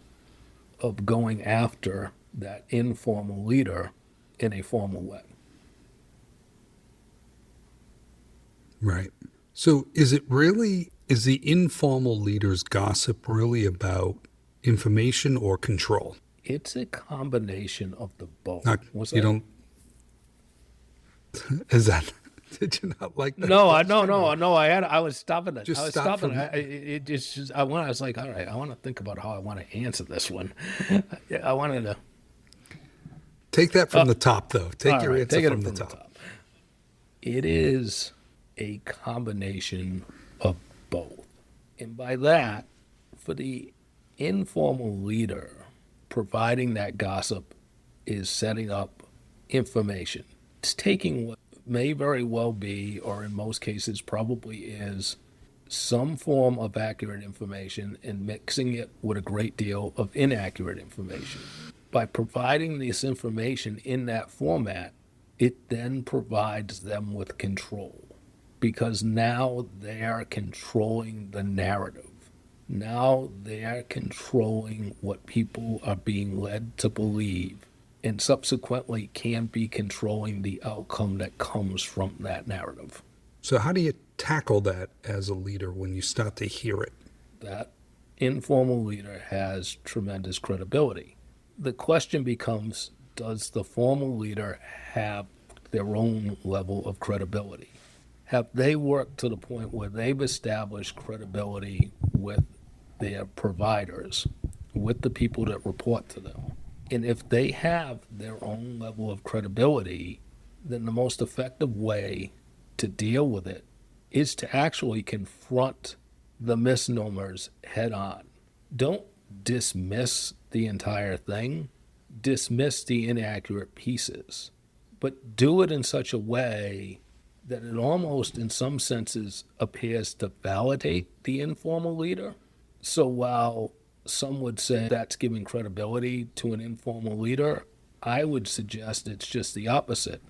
of going after that informal leader in a formal way. Right. So is the informal leader's gossip really about information or control? It's a combination of the both. You don't. Is that? Did you not like that? No. I was stopping it. Just I was stop stopping from- it. I was like, all right, I want to think about how I want to answer this one. I wanted to Take that from the top, though. Take all your right, answer take it from the top. It is a combination of both. And by that, for the informal leader, providing that gossip is setting up information. It's taking what may very well be, or in most cases probably is, some form of accurate information and mixing it with a great deal of inaccurate information. By providing this information in that format, it then provides them with control, because now they are controlling the narrative. Now they are controlling what people are being led to believe, and subsequently can be controlling the outcome that comes from that narrative. So how do you tackle that as a leader when you start to hear it? That informal leader has tremendous credibility. The question becomes, does the formal leader have their own level of credibility? Have they worked to the point where they've established credibility with their providers, with the people that report to them? And if they have their own level of credibility, then the most effective way to deal with it is to actually confront the misnomers head on. Don't dismiss the entire thing, dismiss the inaccurate pieces, but do it in such a way that it almost, in some senses, appears to validate the informal leader. So while some would say that's giving credibility to an informal leader, I would suggest it's just the opposite.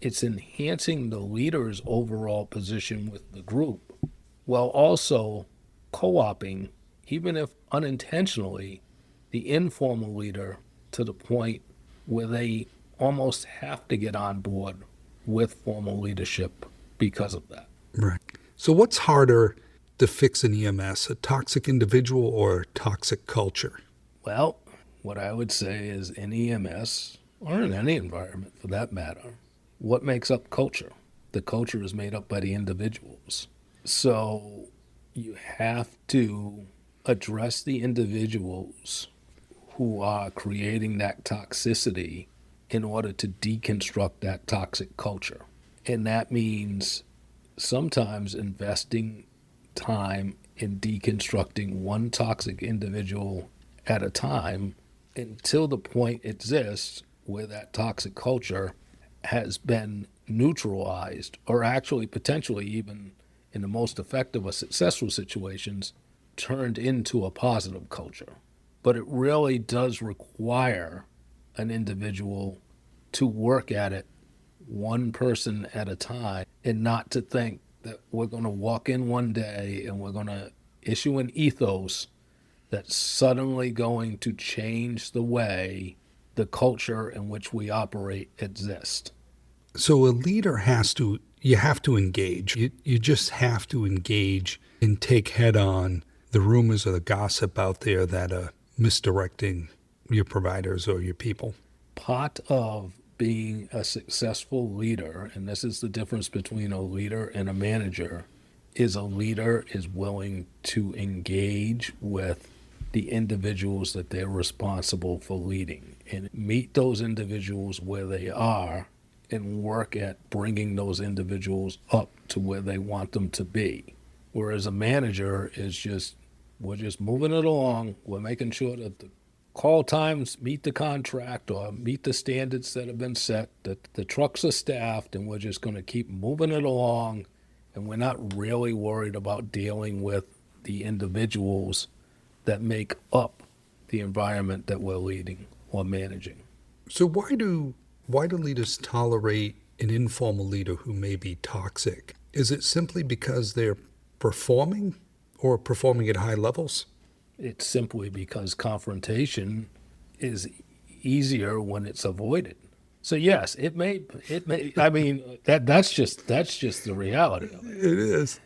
It's enhancing the leader's overall position with the group, while also co-opting, even if unintentionally, the informal leader to the point where they almost have to get on board with formal leadership because of that. Right. So what's harder to fix in EMS, a toxic individual or a toxic culture? Well, what I would say is in EMS, or in any environment for that matter, what makes up culture? The culture is made up by the individuals. So you have to address the individuals who are creating that toxicity in order to deconstruct that toxic culture. And that means sometimes investing time in deconstructing one toxic individual at a time until the point exists where that toxic culture has been neutralized, or actually potentially even in the most effective or successful situations, turned into a positive culture. But it really does require an individual to work at it one person at a time, and not to think that we're going to walk in one day and we're going to issue an ethos that's suddenly going to change the way the culture in which we operate exists. So a leader you have to engage. You just have to engage and take head on the rumors or the gossip out there that are misdirecting your providers or your people. Part of being a successful leader, and this is the difference between a leader and a manager, is a leader is willing to engage with the individuals that they're responsible for leading and meet those individuals where they are and work at bringing those individuals up to where they want them to be. Whereas a manager is we're just moving it along. We're making sure that the call times meet the contract or meet the standards that have been set, that the trucks are staffed, and we're just going to keep moving it along. And we're not really worried about dealing with the individuals that make up the environment that we're leading or managing. So why do leaders tolerate an informal leader who may be toxic? Is it simply because they're performing or performing at high levels? It's simply because confrontation is easier when it's avoided. So yes, it may. I mean, that's just the reality of it. It is.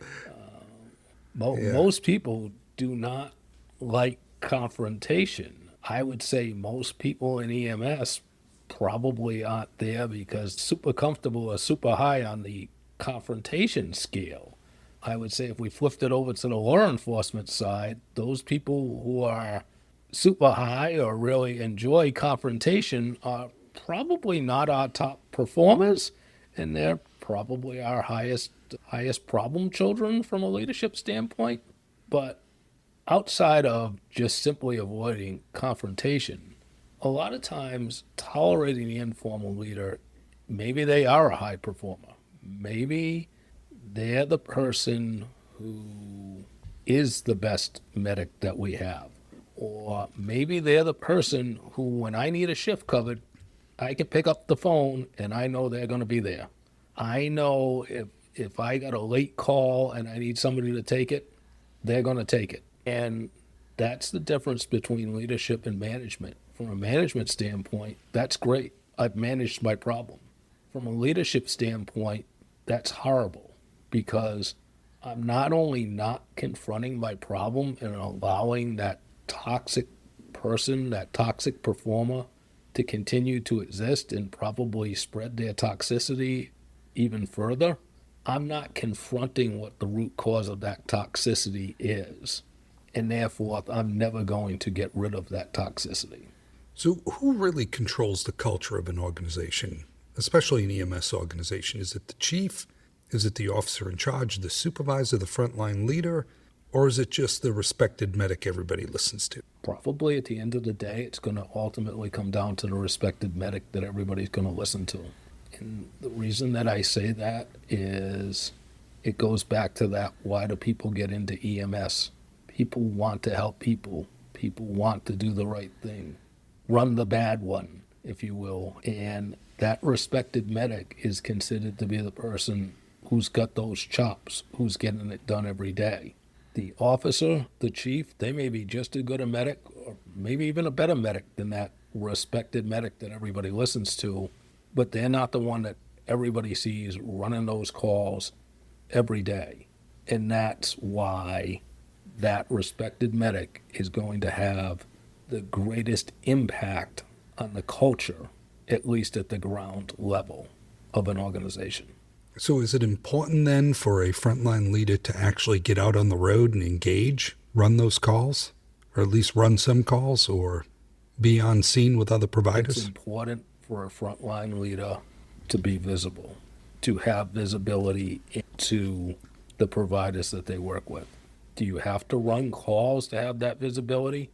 Most people do not like confrontation. I would say most people in EMS probably aren't there because super comfortable or super high on the confrontation scale. I would say if we flipped it over to the law enforcement side, those people who are super high or really enjoy confrontation are probably not our top performers, and they're probably our highest problem children from a leadership standpoint. But outside of just simply avoiding confrontation, a lot of times tolerating the informal leader, maybe they are a high performer. Maybe they're the person who is the best medic that we have. Or maybe they're the person who, when I need a shift covered, I can pick up the phone and I know they're going to be there. I know if I got a late call and I need somebody to take it, they're going to take it. And that's the difference between leadership and management. From a management standpoint, that's great. I've managed my problem. From a leadership standpoint, that's horrible, because I'm not only not confronting my problem and allowing that toxic person, that toxic performer, to continue to exist and probably spread their toxicity even further, I'm not confronting what the root cause of that toxicity is. And therefore, I'm never going to get rid of that toxicity. So who really controls the culture of an organization, especially an EMS organization? Is it the chief? Is it the officer in charge, the supervisor, the frontline leader? Or is it just the respected medic everybody listens to? Probably at the end of the day, it's going to ultimately come down to the respected medic that everybody's going to listen to. And the reason that I say that is it goes back to that, why do people get into EMS? People want to help people. People want to do the right thing. Run the bad one, if you will. And that respected medic is considered to be the person who's got those chops, who's getting it done every day. The officer, the chief, they may be just as good a medic, or maybe even a better medic than that respected medic that everybody listens to, but they're not the one that everybody sees running those calls every day. And that's why that respected medic is going to have the greatest impact on the culture, at least at the ground level of an organization. So is it important then for a frontline leader to actually get out on the road and engage, run those calls, or at least run some calls, or be on scene with other providers? It's important for a frontline leader to be visible, to have visibility into the providers that they work with. Do you have to run calls to have that visibility?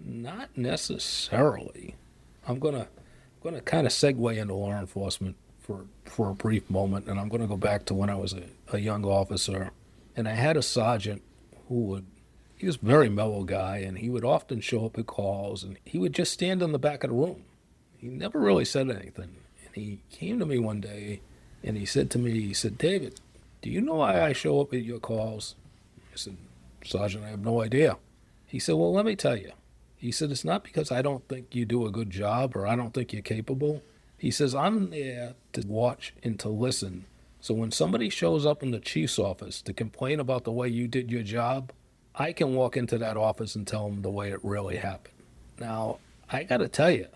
Not necessarily. I'm gonna kind of segue into law enforcement for a brief moment, and I'm going to go back to when I was a young officer, and I had a sergeant he was a very mellow guy, and he would often show up at calls, and he would just stand in the back of the room. He never really said anything. And he came to me one day, and he said, David, do you know why I show up at your calls? I said, Sergeant, I have no idea. He said, well, let me tell you. He said, it's not because I don't think you do a good job or I don't think you're capable. He says, I'm there to watch and to listen. So when somebody shows up in the chief's office to complain about the way you did your job, I can walk into that office and tell them the way it really happened. Now, I got to tell you,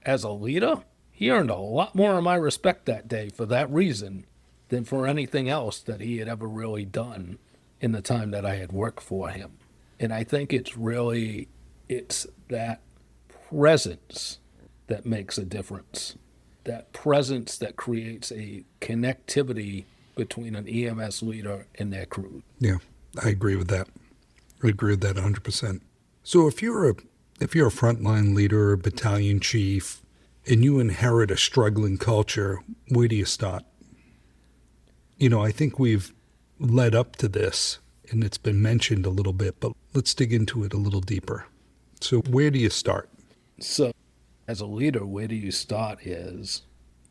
as a leader, he earned a lot more of my respect that day for that reason than for anything else that he had ever really done in the time that I had worked for him. And I think it's that presence that makes a difference. That presence that creates a connectivity between an EMS leader and their crew. Yeah, I agree with that. I agree with that 100%. So if you're a frontline leader, a battalion chief, and you inherit a struggling culture, where do you start? I think we've led up to this, and it's been mentioned a little bit, but let's dig into it a little deeper. So where do you start? So as a leader, where do you start is,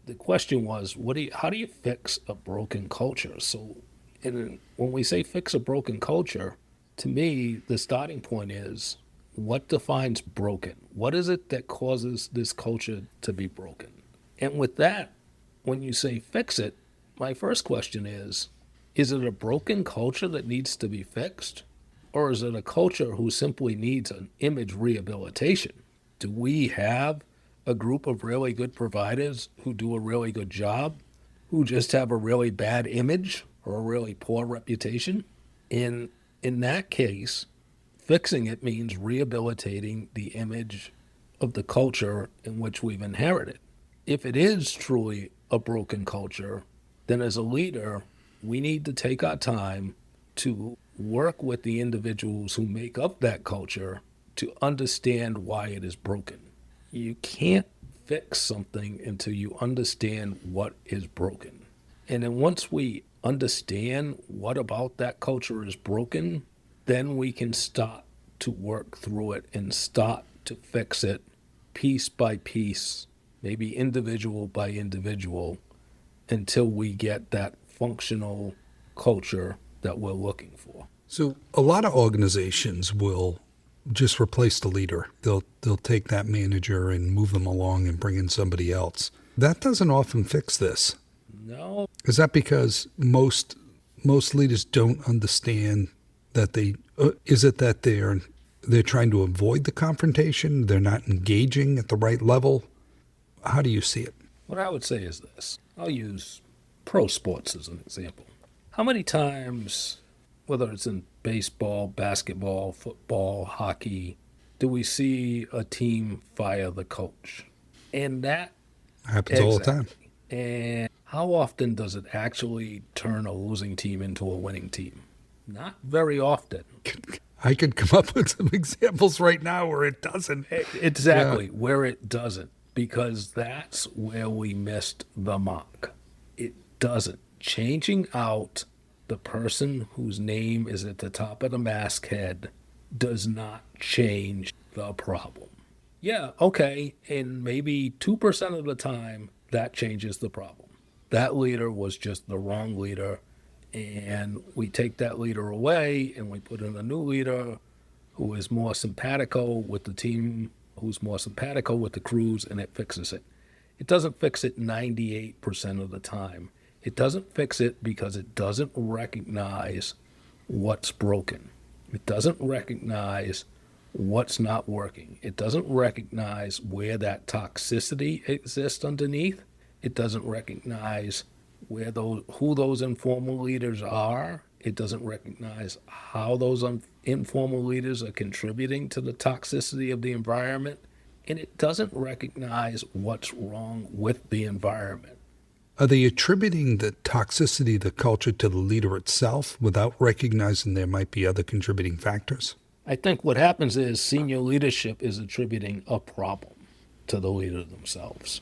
the question was, how do you fix a broken culture? So when we say fix a broken culture, to me, the starting point is, what defines broken? What is it that causes this culture to be broken? And with that, when you say fix it, my first question is it a broken culture that needs to be fixed? Or is it a culture who simply needs an image rehabilitation? Do we have a group of really good providers who do a really good job, who just have a really bad image or a really poor reputation? In that case, fixing it means rehabilitating the image of the culture in which we've inherited. If it is truly a broken culture, then as a leader, we need to take our time to work with the individuals who make up that culture to understand why it is broken. You can't fix something until you understand what is broken. And then once we understand what about that culture is broken, then we can start to work through it and start to fix it piece by piece, maybe individual by individual, until we get that functional culture that we're looking for. So a lot of organizations will just replace the leader. They'll take that manager and move them along and bring in somebody else. That doesn't often fix this. No. Is that because most leaders don't understand that is it that they're trying to avoid the confrontation? They're not engaging at the right level? How do you see it? What I would say is this. I'll use pro sports as an example. How many times, whether it's in baseball, basketball, football, hockey, do we see a team fire the coach? And that happens all the time. And how often does it actually turn a losing team into a winning team? Not very often. I could come up with some examples right now where it doesn't. Exactly, yeah. Where it doesn't, because that's where we missed the mark. It doesn't. Changing out the person whose name is at the top of the masthead does not change the problem. Yeah, okay, and maybe 2% of the time that changes the problem. That leader was just the wrong leader, and we take that leader away and we put in a new leader who is more simpatico with the team, who's more simpatico with the crews, and it fixes it. It doesn't fix it 98% of the time. It doesn't fix it because it doesn't recognize what's broken. It doesn't recognize what's not working. It doesn't recognize where that toxicity exists underneath. It doesn't recognize who those informal leaders are. It doesn't recognize how those informal leaders are contributing to the toxicity of the environment. And it doesn't recognize what's wrong with the environment. Are they attributing the toxicity of the culture to the leader itself without recognizing there might be other contributing factors? I think what happens is senior leadership is attributing a problem to the leader themselves.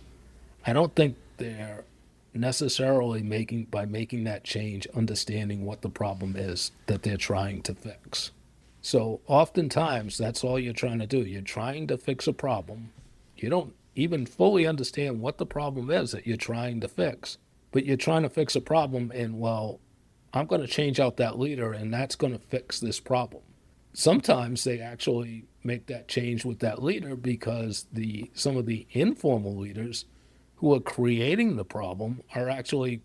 I don't think they're necessarily making that change, understanding what the problem is that they're trying to fix. So oftentimes that's all you're trying to do. You're trying to fix a problem. You don't even fully understand what the problem is that you're trying to fix, but you're trying to fix a problem, and well, I'm going to change out that leader and that's going to fix this problem. Sometimes they actually make that change with that leader because some of the informal leaders who are creating the problem are actually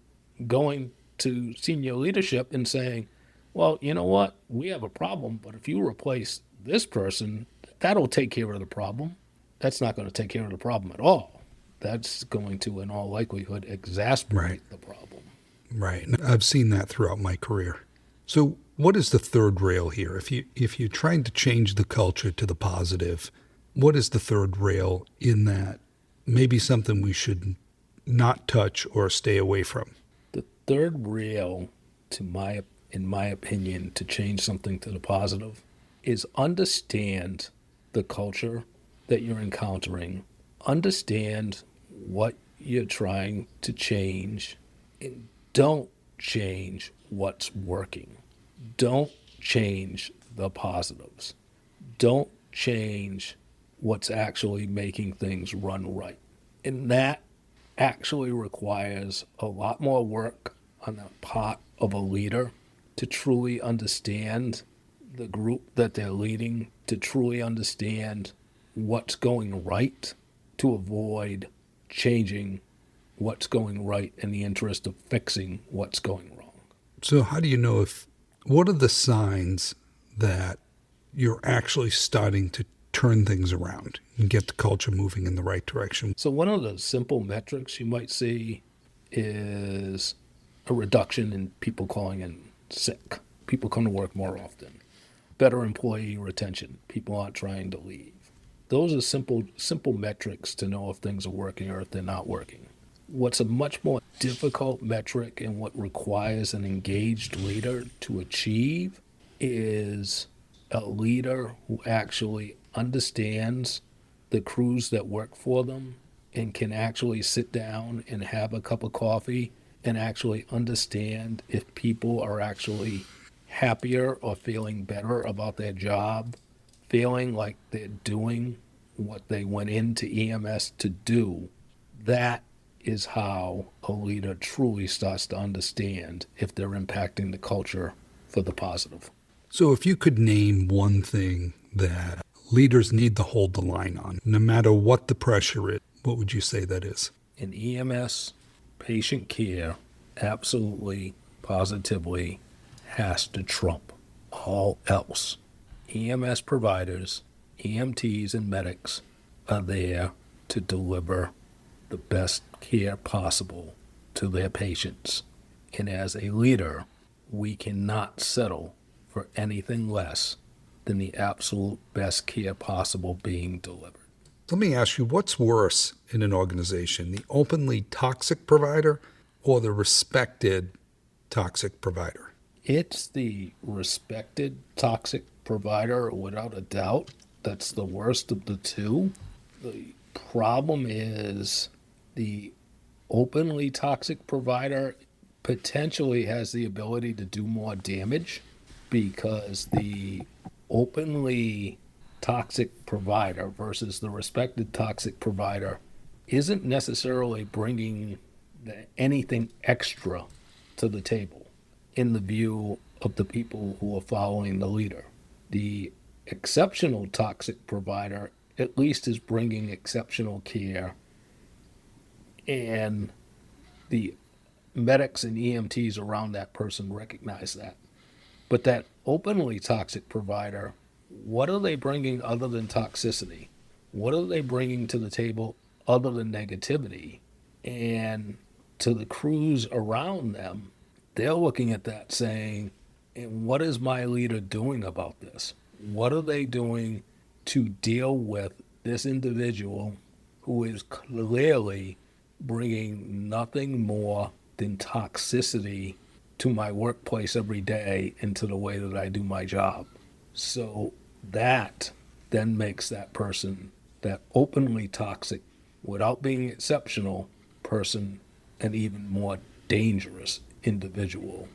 going to senior leadership and saying, well, you know what? We have a problem, but if you replace this person, that'll take care of the problem. That's not going to take care of the problem at all. That's going to, in all likelihood, exacerbate the problem. Right. And I've seen that throughout my career. So what is the third rail here? If you're trying to change the culture to the positive, what is the third rail in that? Maybe something we should not touch or stay away from. The third rail, in my opinion, to change something to the positive is understand the culture that you're encountering, understand what you're trying to change, and don't change what's working. Don't change the positives. Don't change what's actually making things run right. And that actually requires a lot more work on the part of a leader to truly understand the group that they're leading, to truly understand what's going right, to avoid changing what's going right in the interest of fixing what's going wrong. So how do you know what are the signs that you're actually starting to turn things around and get the culture moving in the right direction? So one of the simple metrics you might see is a reduction in people calling in sick. People come to work more often. Better employee retention. People aren't trying to leave. Those are simple metrics to know if things are working or if they're not working. What's a much more difficult metric and what requires an engaged leader to achieve is a leader who actually understands the crews that work for them and can actually sit down and have a cup of coffee and actually understand if people are actually happier or feeling better about their job, feeling like they're doing what they went into EMS to do. That is how a leader truly starts to understand if they're impacting the culture for the positive. So if you could name one thing that leaders need to hold the line on, no matter what the pressure is, what would you say that is? In EMS, patient care absolutely, positively has to trump all else. EMS providers, EMTs, and medics are there to deliver the best care possible to their patients. And as a leader, we cannot settle for anything less than the absolute best care possible being delivered. Let me ask you, what's worse in an organization, the openly toxic provider or the respected toxic provider? It's the respected toxic provider, without a doubt. That's the worst of the two. The problem is the openly toxic provider potentially has the ability to do more damage because the openly toxic provider versus the respected toxic provider isn't necessarily bringing anything extra to the table in the view of the people who are following the leader. The exceptional toxic provider at least is bringing exceptional care, and the medics and EMTs around that person recognize that. But that openly toxic provider, what are they bringing other than toxicity? What are they bringing to the table other than negativity? And to the crews around them, they're looking at that saying, and what is my leader doing about this? What are they doing to deal with this individual who is clearly bringing nothing more than toxicity to my workplace every day and to the way that I do my job? So that then makes that person, that openly toxic, without being exceptional person, an even more dangerous individual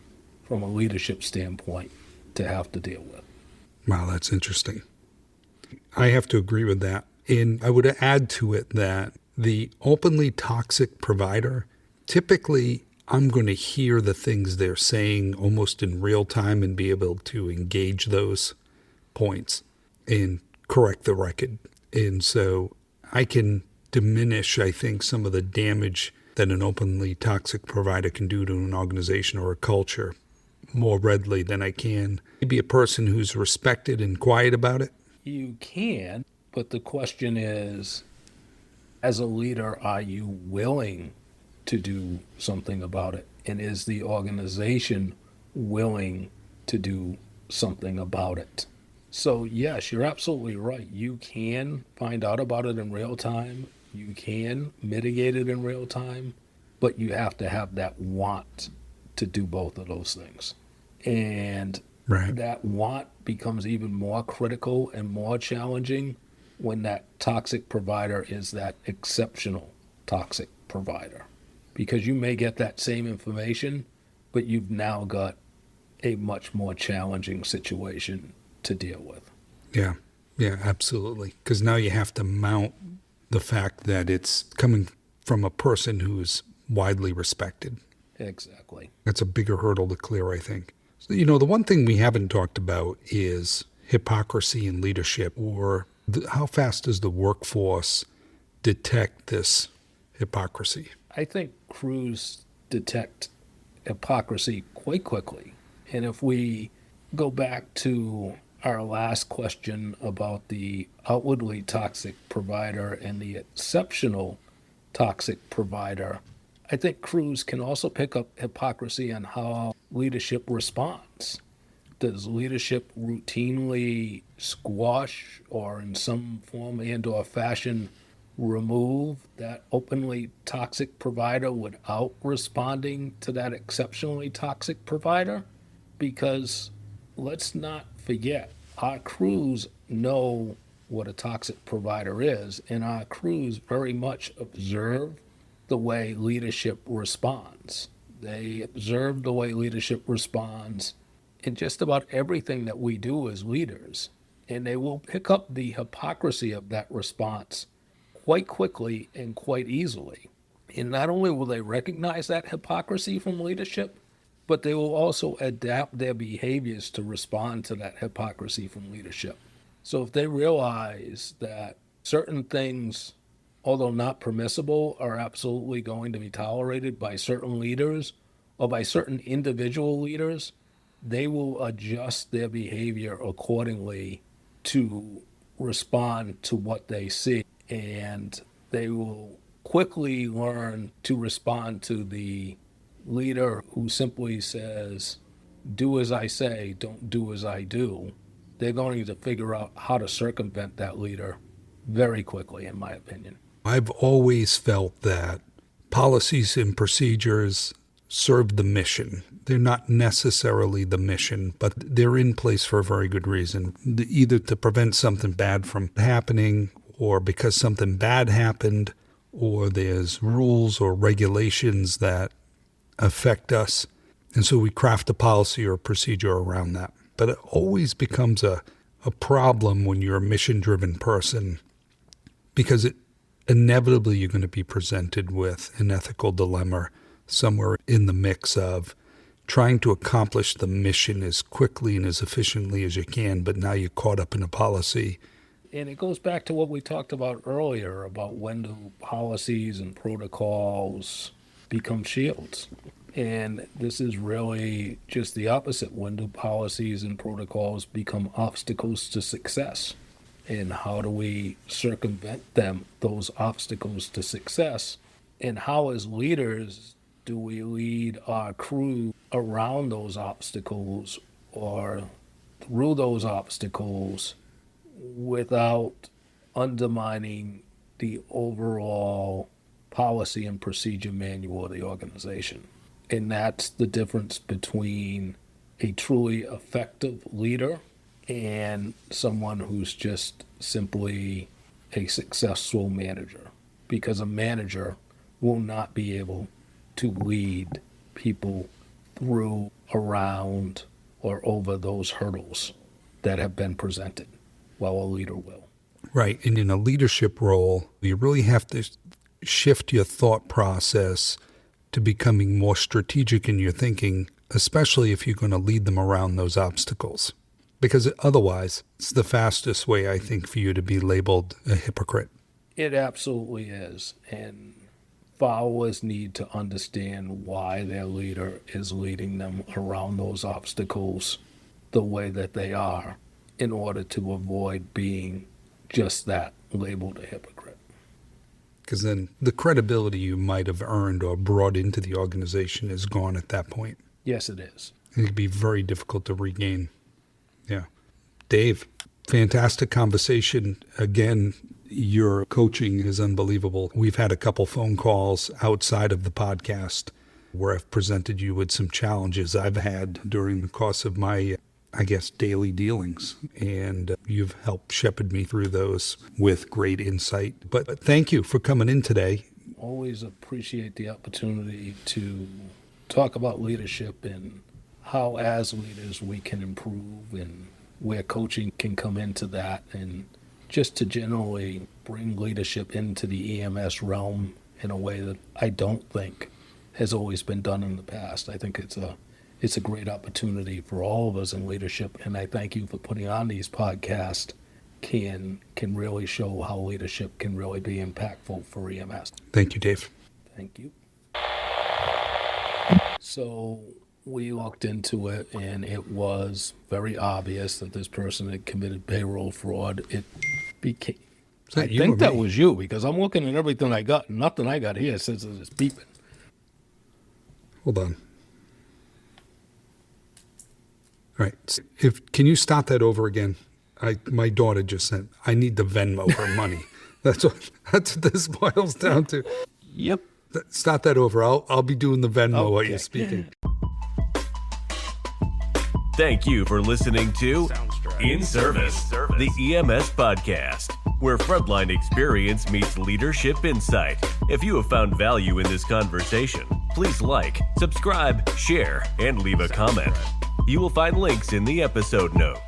from a leadership standpoint to have to deal with. Wow, that's interesting. I have to agree with that. And I would add to it that the openly toxic provider, typically I'm going to hear the things they're saying almost in real time and be able to engage those points and correct the record. And so I can diminish, I think, some of the damage that an openly toxic provider can do to an organization or a culture more readily than I can maybe a person who's respected and quiet about it. You can, but the question is, as a leader, are you willing to do something about it? And is the organization willing to do something about it? So yes, you're absolutely right. You can find out about it in real time. You can mitigate it in real time, but you have to have that want to do both of those things. And Right. that want becomes even more critical and more challenging when that toxic provider is that exceptional toxic provider. Because you may get that same information, but you've now got a much more challenging situation to deal with. Yeah, absolutely. Because now you have to mount the fact that it's coming from a person who's widely respected. Exactly. That's a bigger hurdle to clear, I think. So, the one thing we haven't talked about is hypocrisy in leadership, or how fast does the workforce detect this hypocrisy? I think crews detect hypocrisy quite quickly. And if we go back to our last question about the outwardly toxic provider and the exceptional toxic provider, I think crews can also pick up hypocrisy on how leadership responds. Does leadership routinely squash or in some form and or fashion remove that openly toxic provider without responding to that exceptionally toxic provider? Because let's not forget, our crews know what a toxic provider is, and our crews very much observe the way leadership responds. They observe the way leadership responds in just about everything that we do as leaders, and they will pick up the hypocrisy of that response quite quickly and quite easily. And not only will they recognize that hypocrisy from leadership, but they will also adapt their behaviors to respond to that hypocrisy from leadership. So if they realize that certain things, although not permissible, are absolutely going to be tolerated by certain leaders or by certain individual leaders, they will adjust their behavior accordingly to respond to what they see. And they will quickly learn to respond to the leader who simply says, do as I say, don't do as I do. They're going to figure out how to circumvent that leader very quickly, in my opinion. I've always felt that policies and procedures serve the mission. They're not necessarily the mission, but they're in place for a very good reason, either to prevent something bad from happening, or because something bad happened, or there's rules or regulations that affect us. And so we craft a policy or a procedure around that. But it always becomes a problem when you're a mission-driven person, because inevitably you're going to be presented with an ethical dilemma somewhere in the mix of trying to accomplish the mission as quickly and as efficiently as you can, but now you're caught up in a policy. And it goes back to what we talked about earlier about when do policies and protocols become shields. And this is really just the opposite. When do policies and protocols become obstacles to success? And how do we circumvent them, those obstacles to success? And how, as leaders, do we lead our crew around those obstacles or through those obstacles without undermining the overall policy and procedure manual of the organization? And that's the difference between a truly effective leader and someone who's just simply a successful manager. Because a manager will not be able to lead people through, around, or over those hurdles that have been presented, while a leader will. Right. And in a leadership role, you really have to shift your thought process to becoming more strategic in your thinking, especially if you're going to lead them around those obstacles. Because otherwise, it's the fastest way, I think, for you to be labeled a hypocrite. It absolutely is. And followers need to understand why their leader is leading them around those obstacles the way that they are in order to avoid being just that, labeled a hypocrite. Because then the credibility you might have earned or brought into the organization is gone at that point. Yes, it is. It can be very difficult to regain. Yeah. Dave, fantastic conversation. Again, your coaching is unbelievable. We've had a couple phone calls outside of the podcast where I've presented you with some challenges I've had during the course of my, daily dealings. And you've helped shepherd me through those with great insight. But thank you for coming in today. Always appreciate the opportunity to talk about leadership and how as leaders we can improve and where coaching can come into that, and just to generally bring leadership into the EMS realm in a way that I don't think has always been done in the past. I think it's a great opportunity for all of us in leadership, and I thank you for putting on these podcasts. Can really show how leadership can really be impactful for EMS. Thank you, Dave. Thank you. So we looked into it, and it was very obvious that this person had committed payroll fraud. It became... I think that was you, because I'm looking at everything I got, and nothing I got here says it's beeping. Hold on. All right. Can you start that over again? My daughter just said, I need to Venmo her money. That's what this boils down to. Yep. Start that over. I'll be doing the Venmo while you're speaking. Thank you for listening to In Service, the EMS podcast, where frontline experience meets leadership insight. If you have found value in this conversation, please like, subscribe, share, and leave a comment. You will find links in the episode notes.